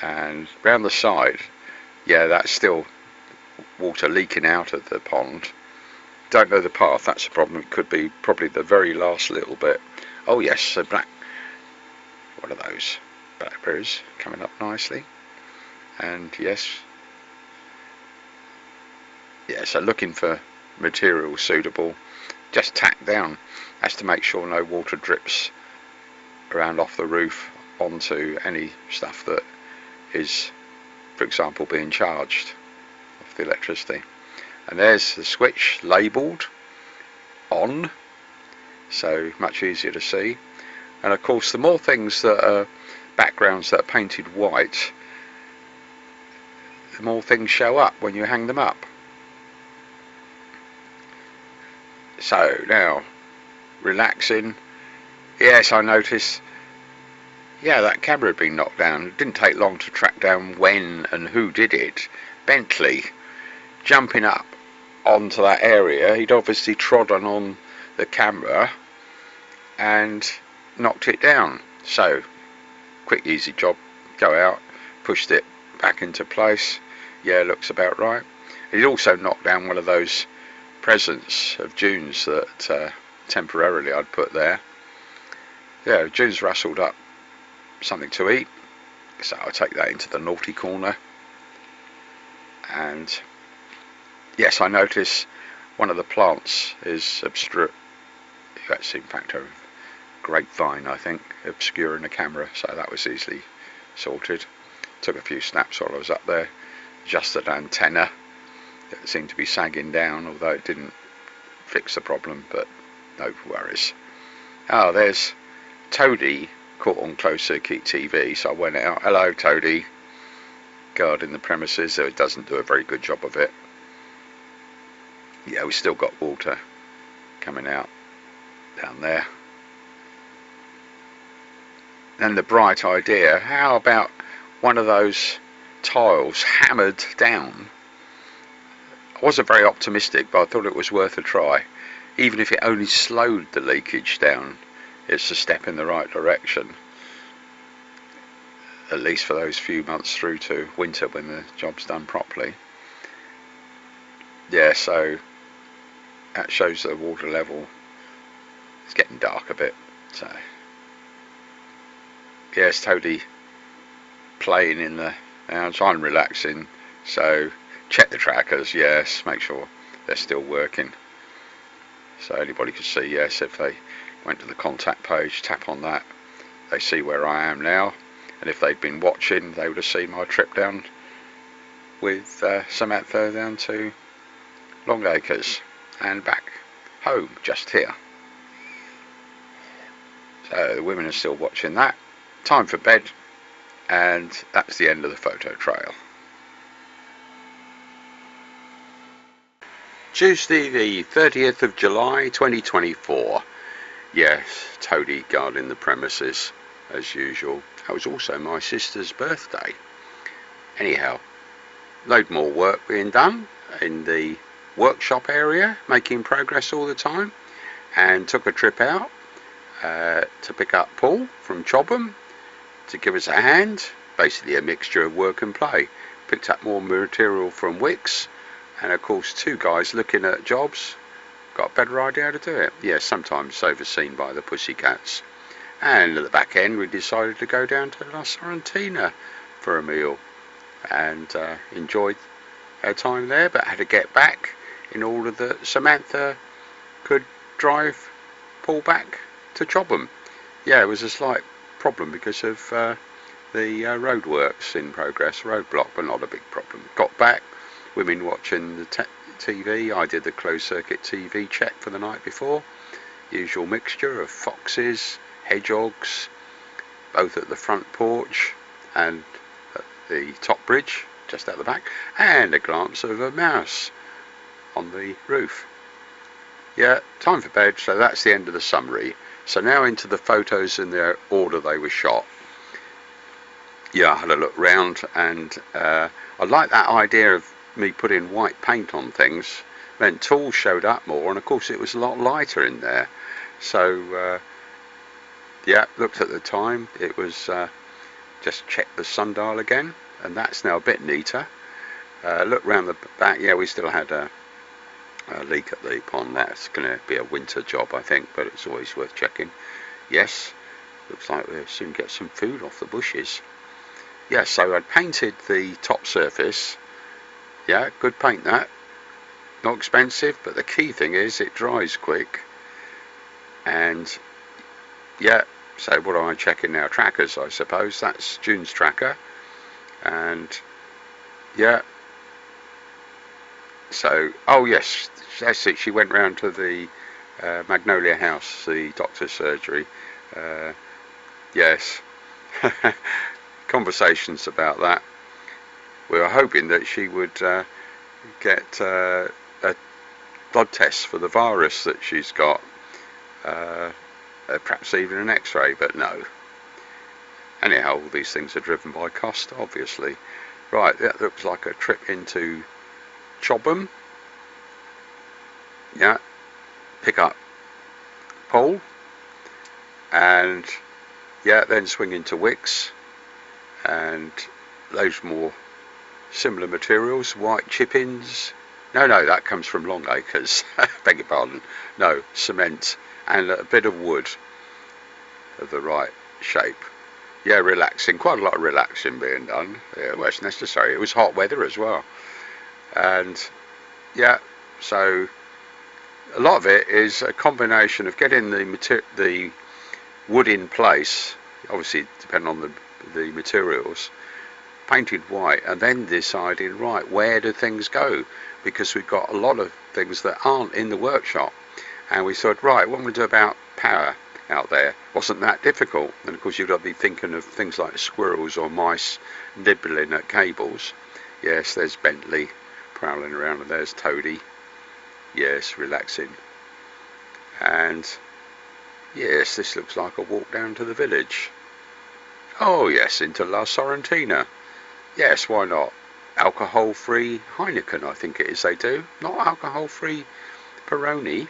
And round the side, yeah, that's still water leaking out of the pond. Don't know the path, that's a problem. It could be probably the very last little bit. Oh yes, so what are those? Blackberries coming up nicely. And yes, so looking for material suitable, just tack down. That's to make sure no water drips around off the roof onto any stuff that is, for example, being charged off the electricity. And there's the switch labelled, on, so much easier to see. And of course, the more things that are backgrounds that are painted white, the more things show up when you hang them up. So now, relaxing. Yes, I noticed, yeah, that camera had been knocked down. It didn't take long to track down when and who did it. Bentley, jumping up onto that area. He'd obviously trodden on the camera and knocked it down. So, quick easy job, go out, pushed it back into place. Yeah, looks about right. He'd also knocked down one of those presents of June's that temporarily I'd put there. Yeah, June's rustled up something to eat, so I'll take that into the naughty corner. And yes, I notice one of the plants is that's in fact a grapevine, I think, obscuring the camera, so that was easily sorted. Took a few snaps while I was up there, adjusted an antenna that seemed to be sagging down, although it didn't fix the problem, but no worries. Oh, there's Toadie caught on closed circuit TV, so I went out. Hello, Toadie. Guarding the premises, though it doesn't do a very good job of it. Yeah, we've still got water coming out down there. Then the bright idea, how about one of those tiles hammered down? I wasn't very optimistic, but I thought it was worth a try. Even if it only slowed the leakage down, it's a step in the right direction. At least for those few months through to winter when the job's done properly. Yeah, so that shows the water level. It's getting dark a bit, so yes, Toadie playing in the lounge. I'm relaxing, so check the trackers, yes, make sure they're still working, so anybody can see. Yes, if they went to the contact page, tap on that, they see where I am now. And if they'd been watching, they would have seen my trip down with Samantha down to Longacres and back home just here. So the women are still watching that. Time for bed, and that's the end of the photo trail. Tuesday the 30th of July 2024. Yes, Toadie guarding the premises as usual. That was also my sister's birthday. Anyhow, load more work being done in the workshop area, making progress all the time, and took a trip out to pick up Paul from Chobham to give us a hand. Basically a mixture of work and play. Picked up more material from Wix, and of course 2 guys looking at jobs got a better idea how to do it. Yeah, sometimes overseen by the pussycats. And at the back end we decided to go down to La Sorrentina for a meal, and enjoyed our time there, but had to get back in order that Samantha could drive Paul back to Chobham. Yeah, it was a slight problem because of the roadworks in progress, roadblock, but not a big problem. Got back, women watching the TV. I did the closed circuit TV check for the night before. Usual mixture of foxes, hedgehogs, both at the front porch and at the top bridge just out the back, and a glance of a mouse on the roof. Yeah, time for bed, so that's the end of the summary. So now into the photos in the order they were shot. Yeah, I had a look round, and I like that idea of me putting white paint on things. Then tools showed up more, and of course it was a lot lighter in there. So yeah, looked at the time, it was just checked the sundial again, and that's now a bit neater. Look round the back, yeah, we still had a leak at the pond. That's going to be a winter job, I think, but it's always worth checking. Yes, looks like we'll soon get some food off the bushes. Yeah, so I'd painted the top surface. Yeah, good paint that. Not expensive, but the key thing is it dries quick. And yeah, so what am I checking now? Trackers, I suppose. That's June's tracker. And yeah, so, oh yes, that's it. She went round to the Magnolia House, the doctor's surgery. Yes, conversations about that. We were hoping that she would get a blood test for the virus that she's got, perhaps even an x-ray, but no. Anyhow, all these things are driven by cost, obviously. Right, that looks like a trip into Chobham. Yeah, pick up Paul, and yeah, then swing into Wicks, and loads more similar materials, white chippings. No, that comes from Longacres. Beg your pardon. No, cement and a bit of wood of the right shape. Yeah, relaxing. Quite a lot of relaxing being done. Yeah, well, it's necessary. It was hot weather as well, and yeah, so a lot of it is a combination of getting the wood in place, obviously depending on the materials, painted white, and then deciding, right, where do things go, because we've got a lot of things that aren't in the workshop, and we thought, right, what am we do about power out there? Wasn't that difficult. And of course you've got to be thinking of things like squirrels or mice nibbling at cables. Yes, there's Bentley prowling around, and there's Toady. Yes, relaxing. And yes, this looks like a walk down to the village. Oh yes, into La Sorrentina. Yes, why not? Alcohol-free Heineken, I think it is they do. Not alcohol-free Peroni.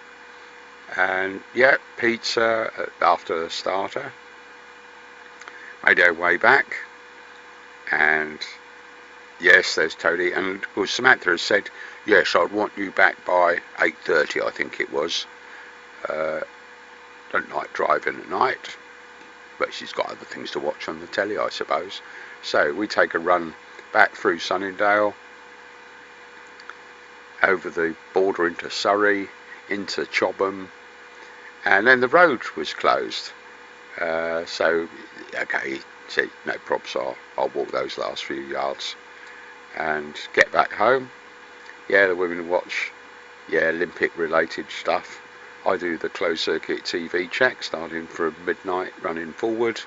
And yeah, pizza after the starter. Made our way back. And yes, there's Toady. And of course Samantha has said, yes, I'd want you back by 8:30, I think it was. Don't like driving at night, but she's got other things to watch on the telly, I suppose. So we take a run back through Sunningdale, over the border into Surrey, into Chobham, and then the road was closed. So, okay, see, no props, I'll walk those last few yards and get back home. Yeah, the women watch, yeah, Olympic related stuff. I do the closed circuit TV check, starting from midnight, running forward.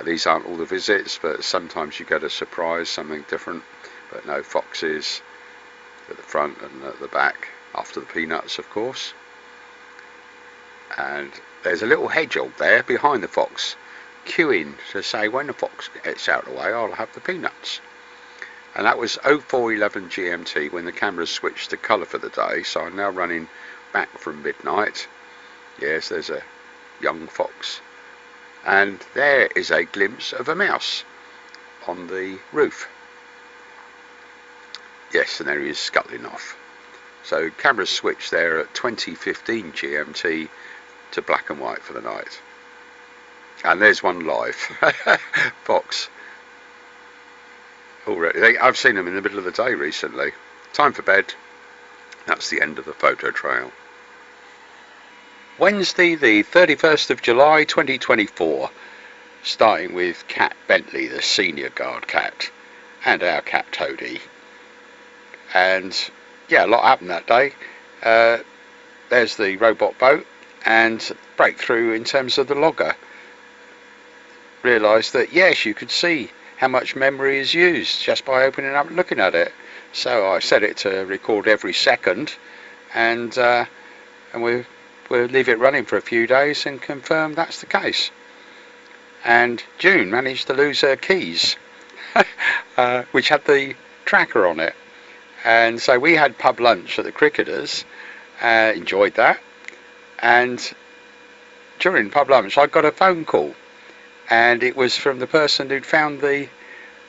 These aren't all the visits, but sometimes you get a surprise, something different. But no, foxes at the front and at the back, after the peanuts, of course. And there's a little hedgehog there behind the fox, queuing to say, when the fox gets out of the way, I'll have the peanuts. And that was 0411 GMT when the camera switched to colour for the day, so I'm now running back from midnight. Yes, there's a young fox, and there is a glimpse of a mouse on the roof. Yes, and there he is scuttling off. So camera switched there at 2015 GMT to black and white for the night. And there's one live. Fox. Already, I've seen them in the middle of the day recently. Time for bed. That's the end of the photo trail. Wednesday the 31st of July 2024, starting with Cat Bentley, the senior guard cat, and our cat Toady. And yeah, a lot happened that day. There's the robot boat, and breakthrough in terms of the logger. Realised that yes, you could see how much memory is used just by opening up and looking at it. So I set it to record every second, and we'll leave it running for a few days and confirm that's the case. And June managed to lose her keys, which had the tracker on it. And so we had pub lunch at the Cricketers, enjoyed that. And during pub lunch I got a phone call, and it was from the person who'd found the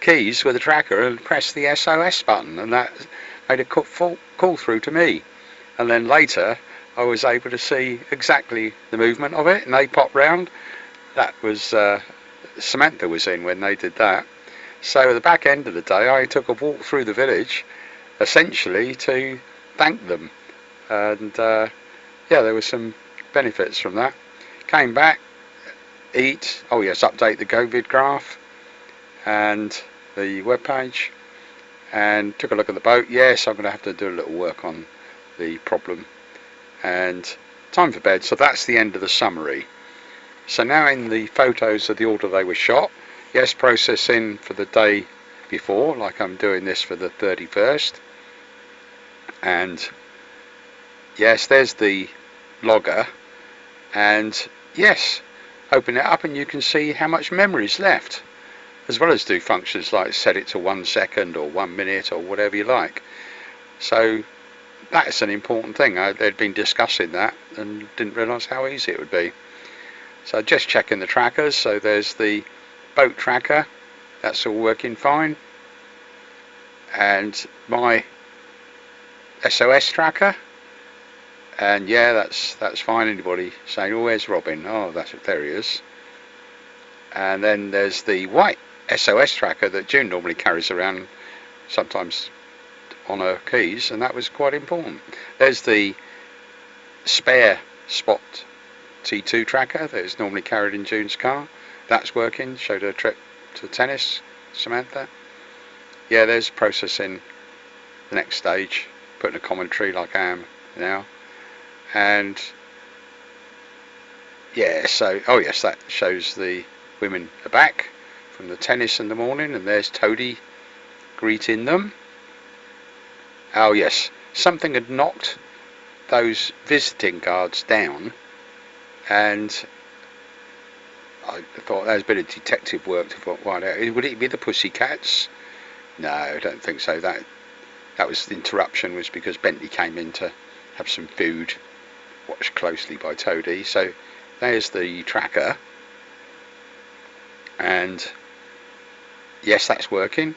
keys with the tracker and pressed the SOS button, and that made a call through to me. And then later I was able to see exactly the movement of it, and they popped round. That was Samantha was in when they did that. So at the back end of the day I took a walk through the village, essentially to thank them, and yeah, there were some benefits from that. Came back, eat, oh yes, update the COVID graph and the web page, and took a look at the boat. Yes, I'm going to have to do a little work on the problem, and time for bed. So that's the end of the summary. So now in the photos of the order they were shot, yes, processing for the day before, like I'm doing this for the 31st, and yes, there's the logger, and yes, open it up and you can see how much memory is left, as well as do functions like set it to 1 second or 1 minute or whatever you like. So that's an important thing. They'd been discussing that and didn't realise how easy it would be. So just checking the trackers. So there's the boat tracker, that's all working fine, and my SOS tracker, and yeah, that's fine. Anybody saying, oh, where's Robin? Oh, there he is. And then there's the white SOS tracker that June normally carries around, sometimes on her keys, and that was quite important. There's the spare Spot T2 tracker that is normally carried in June's car. That's working. Showed her trip to tennis, Samantha. Yeah, there's processing the next stage, putting a commentary like I am now. And yeah, so oh yes, that shows the women are back from the tennis in the morning, and there's Toadie greeting them. Oh yes, something had knocked those visiting cards down, and I thought that was a bit of detective work to find out. Would it be the Pussycats? No, I don't think so. That was the interruption, was because Bentley came in to have some food, watched closely by Toadie. So there's the tracker, and yes, that's working.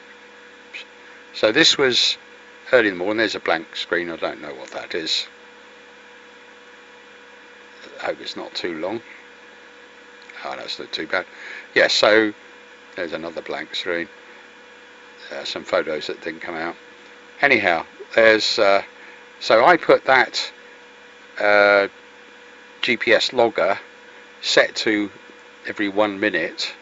So this was early in the morning. There's a blank screen. I don't know what that is. I hope it's not too long. Oh, that's not too bad. Yeah, so there's another blank screen. Some photos that didn't come out. Anyhow, there's so I put that GPS logger set to every 1 minute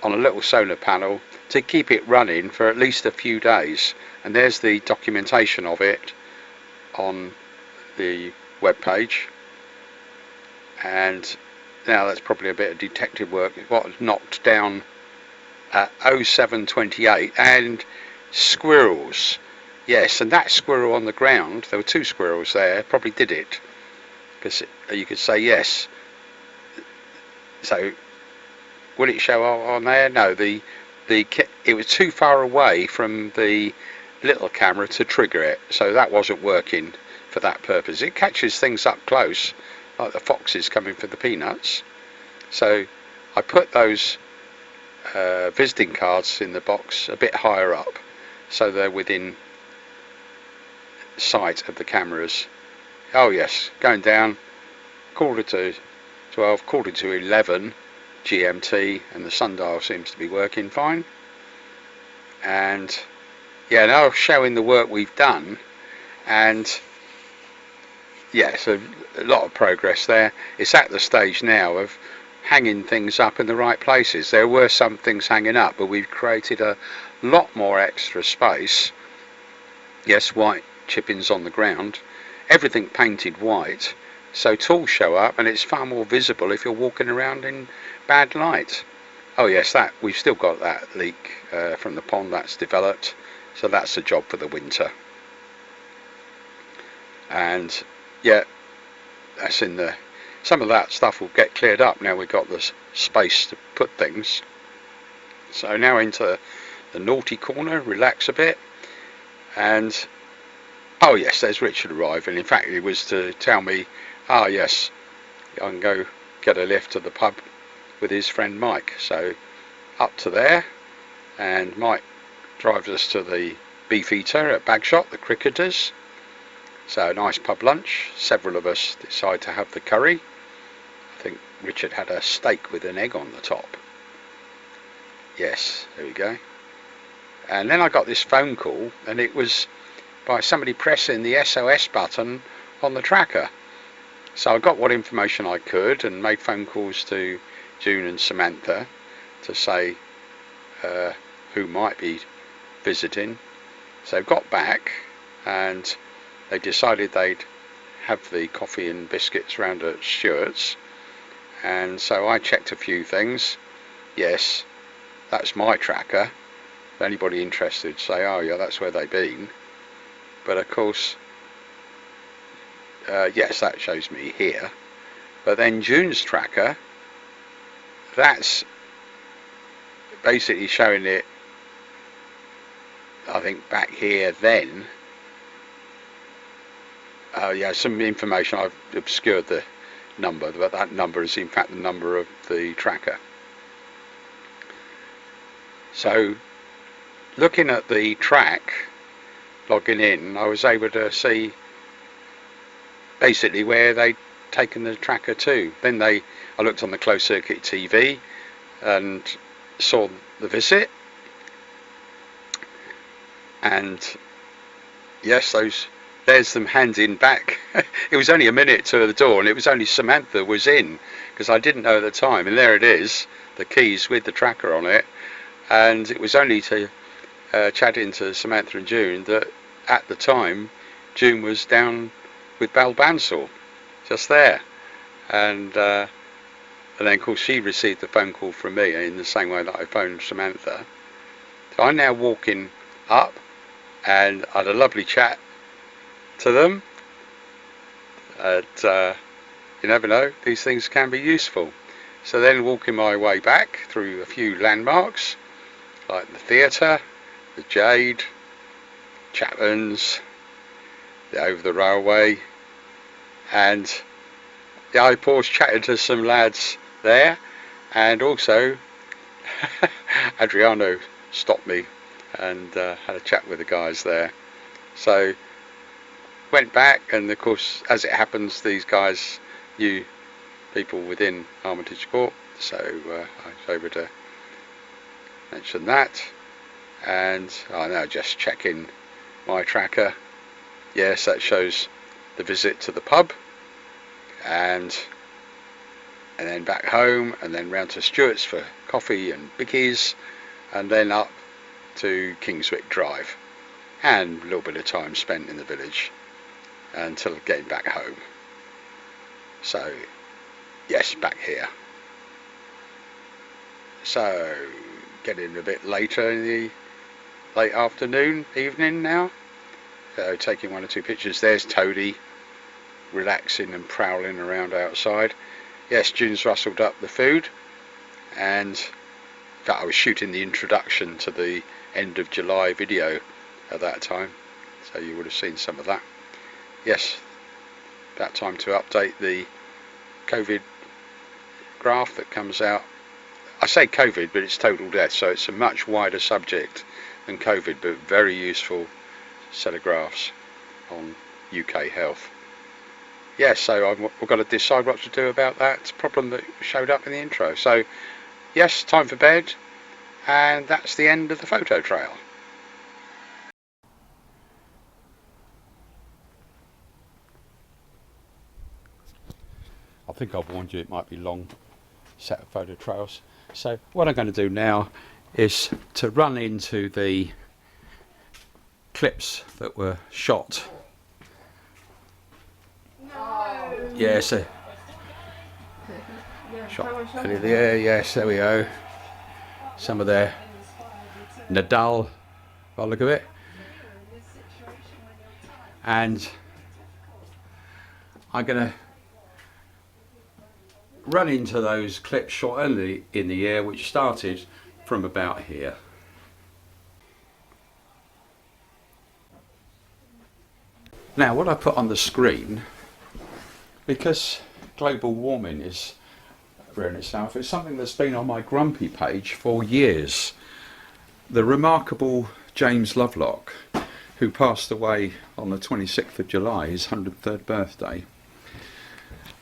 on a little solar panel to keep it running for at least a few days, and there's the documentation of it on the web page. And now that's probably a bit of detective work. What knocked down at 0728, and squirrels. Yes, and that squirrel on the ground, there were 2 squirrels there, probably did it, because you could say yes. So will it show on there? No, it was too far away from the little camera to trigger it, so that wasn't working for that purpose. It catches things up close, like the foxes coming for the peanuts. So I put those visiting cards in the box a bit higher up, so they're within sight of the cameras. Oh yes, going down, 11:45, 11:45 GMT, and the sundial seems to be working fine. And yeah, now showing the work we've done, and yeah, so a lot of progress there. It's at the stage now of hanging things up in the right places. There were some things hanging up, but we've created a lot more extra space. Yes, white chippings on the ground, everything painted white, so tools show up, and it's far more visible if you're walking around in bad light. Oh yes, that we've still got that leak from the pond that's developed, so that's a job for the winter. And yeah, that's in the some of that stuff will get cleared up now we've got the space to put things. So now into the naughty corner, relax a bit. And oh yes, there's Richard arriving. In fact, he was to tell me, ah yes, I can go get a lift to the pub with his friend Mike. So up to there, and Mike drives us to the Beefeater at Bagshot, the cricketers. So a nice pub lunch. Several of us decide to have the curry. I think Richard had a steak with an egg on the top. Yes, there we go. And then I got this phone call, and it was by somebody pressing the SOS button on the tracker. So I got what information I could and made phone calls to June and Samantha to say who might be visiting. So got back, and they decided they'd have the coffee and biscuits round at Stewart's, and so I checked a few things. Yes, that's my tracker. If anybody interested, say, oh yeah, that's where they've been. But of course, yes, that shows me here. But then June's tracker, that's basically showing it, I think, back here then. Yeah, some information, I've obscured the number, but that number is in fact the number of the tracker. So looking at the track, logging in, I was able to see basically where they'd taken the tracker to. Then I looked on the closed circuit TV and saw the visit, and yes, there's them handing back. It was only a minute to the door, and it was only Samantha was in, because I didn't know at the time, and there it is, the keys with the tracker on it. And it was only to chatting to Samantha and June that at the time June was down with Bal Bansal, just there, and then of course she received the phone call from me in the same way that I phoned Samantha. So I'm now walking up, and I had a lovely chat to them. You never know, these things can be useful. So then walking my way back through a few landmarks like the theatre, the Jade, Chapman's, the over the railway, and yeah, I paused chatting to some lads there, and also Adriano stopped me and had a chat with the guys there. So went back, and of course, as it happens, these guys knew people within Armitage Court, so I was able to mention that. And I'm now just checking my tracker. Yes, that shows the visit to the pub, and then back home, and then round to Stewart's for coffee and bickies, and then up to Kingswick Drive, and a little bit of time spent in the village until getting back home. So yes, back here. So getting a bit later in the late afternoon, evening now. So taking one or two pictures. There's Toadie relaxing and prowling around outside. Yes, June's rustled up the food, and in fact I was shooting the introduction to the end of July video at that time, so you would have seen some of that. Yes, about time to update the COVID graph that comes out. I say COVID, but it's total death, so it's a much wider subject than COVID, but very useful set of graphs on UK health. Yes, so we've got to decide what to do about that problem that showed up in the intro. So yes, time for bed, and that's the end of the photo trail. I think I've warned you it might be long set of photo trails. So what I'm going to do now is to run into the clips that were shot. No. Yes, shot earlier there. Yes, there we go. Some of their Nadal, by the look of it, and I'm going to run into those clips shot early in the year, which started from about here. Now what I put on the screen, because global warming is rearing itself, it's something that's been on my grumpy page for years. The remarkable James Lovelock, who passed away on the 26th of July, his 103rd birthday.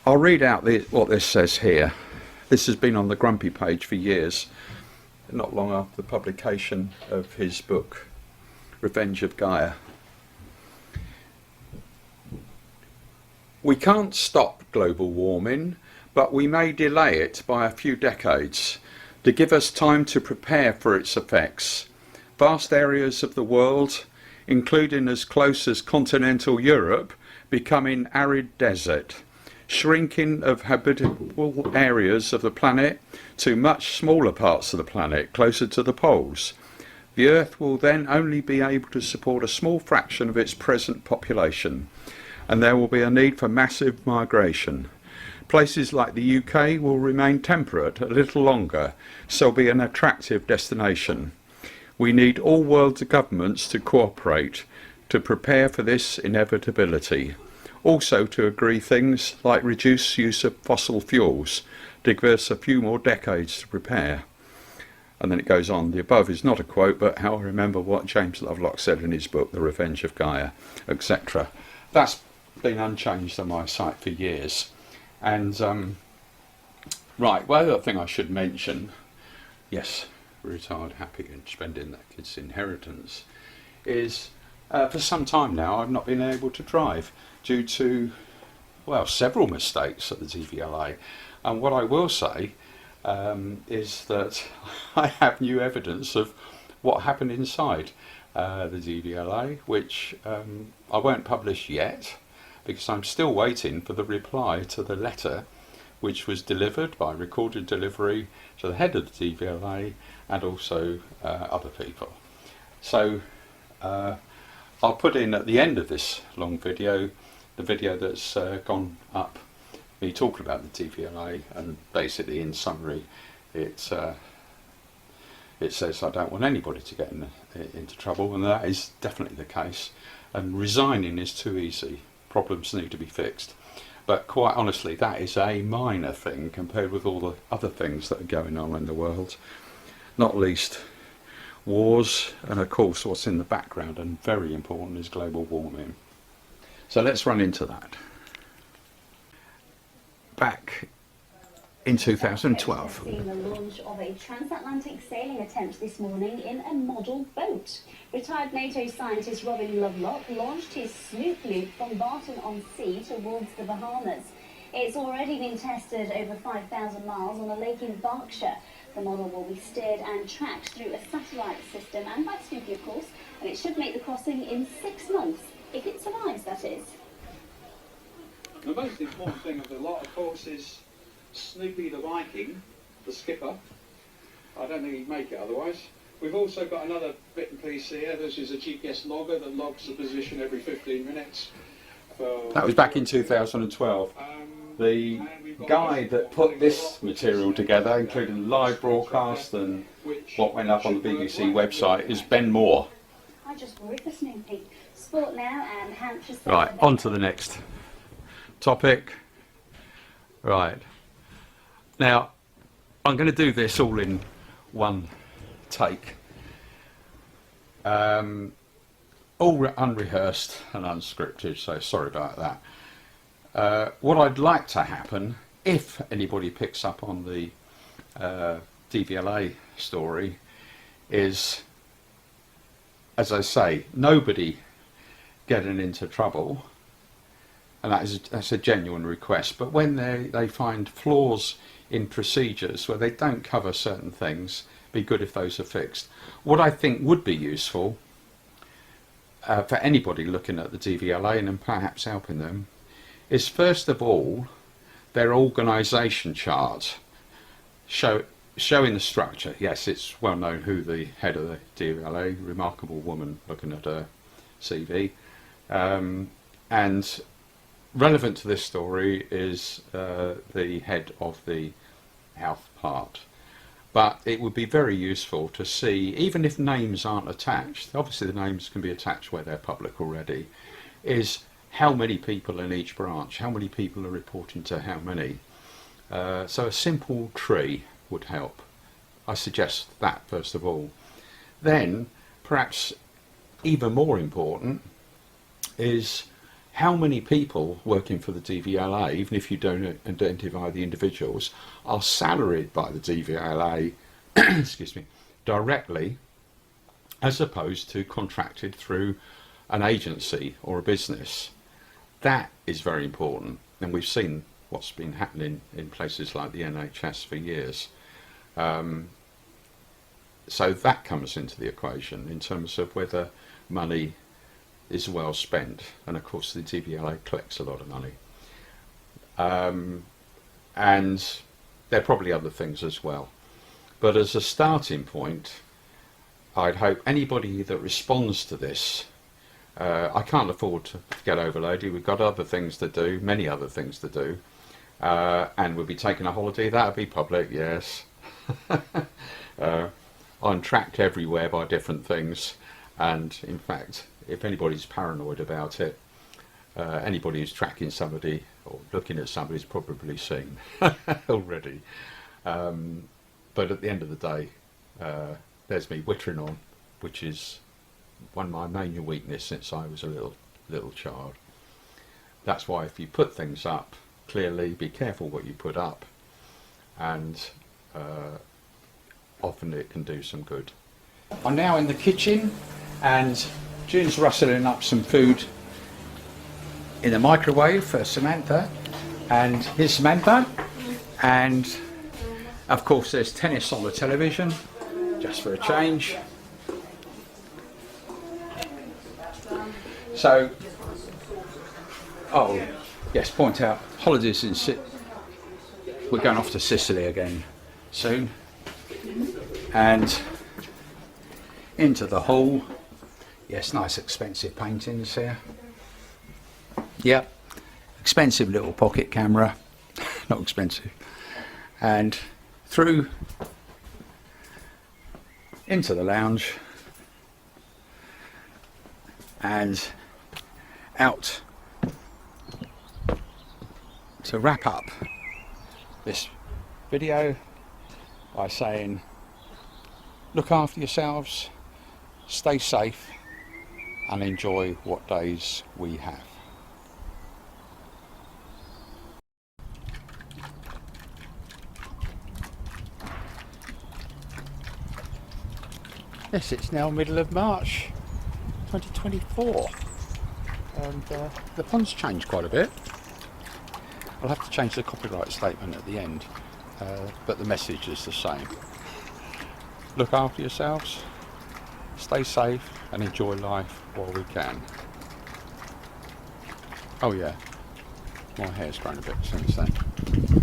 I'll read out what this says here. This has been on the grumpy page for years, not long after the publication of his book, Revenge of Gaia. We can't stop global warming, but we may delay it by a few decades to give us time to prepare for its effects. Vast areas of the world, including as close as continental Europe, becoming arid desert, shrinking of habitable areas of the planet to much smaller parts of the planet, closer to the poles. The Earth will then only be able to support a small fraction of its present population, and there will be a need for massive migration. Places like the UK will remain temperate a little longer, so be an attractive destination. We need all world's governments to cooperate to prepare for this inevitability. Also to agree things like reduce use of fossil fuels to give us a few more decades to prepare. And then it goes on. The above is not a quote, but how I remember what James Lovelock said in his book, The Revenge of Gaia, etc. That's been unchanged on my site for years. And right, well, the other thing I should mention, yes, retired happy and spending that kid's inheritance, is for some time now I've not been able to drive due to, well, several mistakes at the DVLA. And what I will say is that I have new evidence of what happened inside the DVLA, which I won't publish yet, because I'm still waiting for the reply to the letter which was delivered by recorded delivery to the head of the DVLA and also other people. So I'll put in at the end of this long video the video that's gone up, me talking about the DVLA, and basically in summary it says I don't want anybody to get into trouble, and that is definitely the case, and resigning is too easy. Problems need to be fixed. But quite honestly, that is a minor thing compared with all the other things that are going on in the world, not least wars, and of course what's in the background and very important is global warming. So let's run into that. Back in 2012. We've seen the launch of a transatlantic sailing attempt this morning in a model boat. Retired NATO scientist Robin Lovelock launched his Snoop Loop from Barton-on-Sea towards the Bahamas. It's already been tested over 5,000 miles on a lake in Berkshire. The model will be steered and tracked through a satellite system and by Snoopy, of course, and it should make the crossing in 6 months, if it survives, that is. The most important thing of the lot, of course, is Snoopy the Viking, the skipper. I don't think he'd make it otherwise. We've also got another bit and piece here. This is a GPS logger that logs the position every 15 minutes. That was back in 2012. The guy that put this material together, including the live broadcast and what went up on the BBC website, is Ben Moore. I just worried for Snoopy. Sport now and Hampshire. Right, on to the next topic. Right. Now, I'm going to do this all in one take. All unrehearsed and unscripted, so sorry about that. What I'd like to happen, if anybody picks up on the DVLA story, is, as I say, nobody getting into trouble, and that's a genuine request, but when they find flaws in procedures where they don't cover certain things, be good if those are fixed. What I think would be useful for anybody looking at the DVLA and perhaps helping them is, first of all, their organisation chart showing the structure. Yes, it's well known who the head of the DVLA, remarkable woman, looking at her CV, and relevant to this story is the head of the health part. But it would be very useful to see, even if names aren't attached, obviously the names can be attached where they're public already, is how many people in each branch, how many people are reporting to how many. So a simple tree would help. I suggest that first of all. Then, perhaps even more important, is how many people working for the DVLA, even if you don't identify the individuals, are salaried by the DVLA excuse me, directly, as opposed to contracted through an agency or a business. That is very important, and we've seen what's been happening in places like the NHS for years. So that comes into the equation in terms of whether money is well spent, and of course the DVLA collects a lot of money. And there are probably other things as well. But as a starting point, I'd hope anybody that responds to this, I can't afford to get overloaded. We've got other things to do, many other things to do, and we'll be taking a holiday. That'll be public, yes. I'm tracked everywhere by different things, and in fact, if anybody's paranoid about it, anybody who's tracking somebody or looking at somebody's probably seen already. But at the end of the day, there's me wittering on, which is one of my main weaknesses since I was a little child. That's why if you put things up, clearly be careful what you put up, and often it can do some good. I'm now in the kitchen, and June's rustling up some food in the microwave for Samantha, and here's Samantha, and of course there's tennis on the television, just for a change. So, oh yes, point out, holidays in we're going off to Sicily again soon, and into the hall. Yes, nice expensive paintings here. Yep, expensive little pocket camera, not expensive. And through into the lounge and out to wrap up this video by saying, look after yourselves, stay safe, and enjoy what days we have. Yes, it's now middle of March 2024, and the pond's changed quite a bit. I'll have to change the copyright statement at the end, but the message is the same. Look after yourselves, stay safe, and enjoy life while we can. Oh yeah, my hair's grown a bit since then.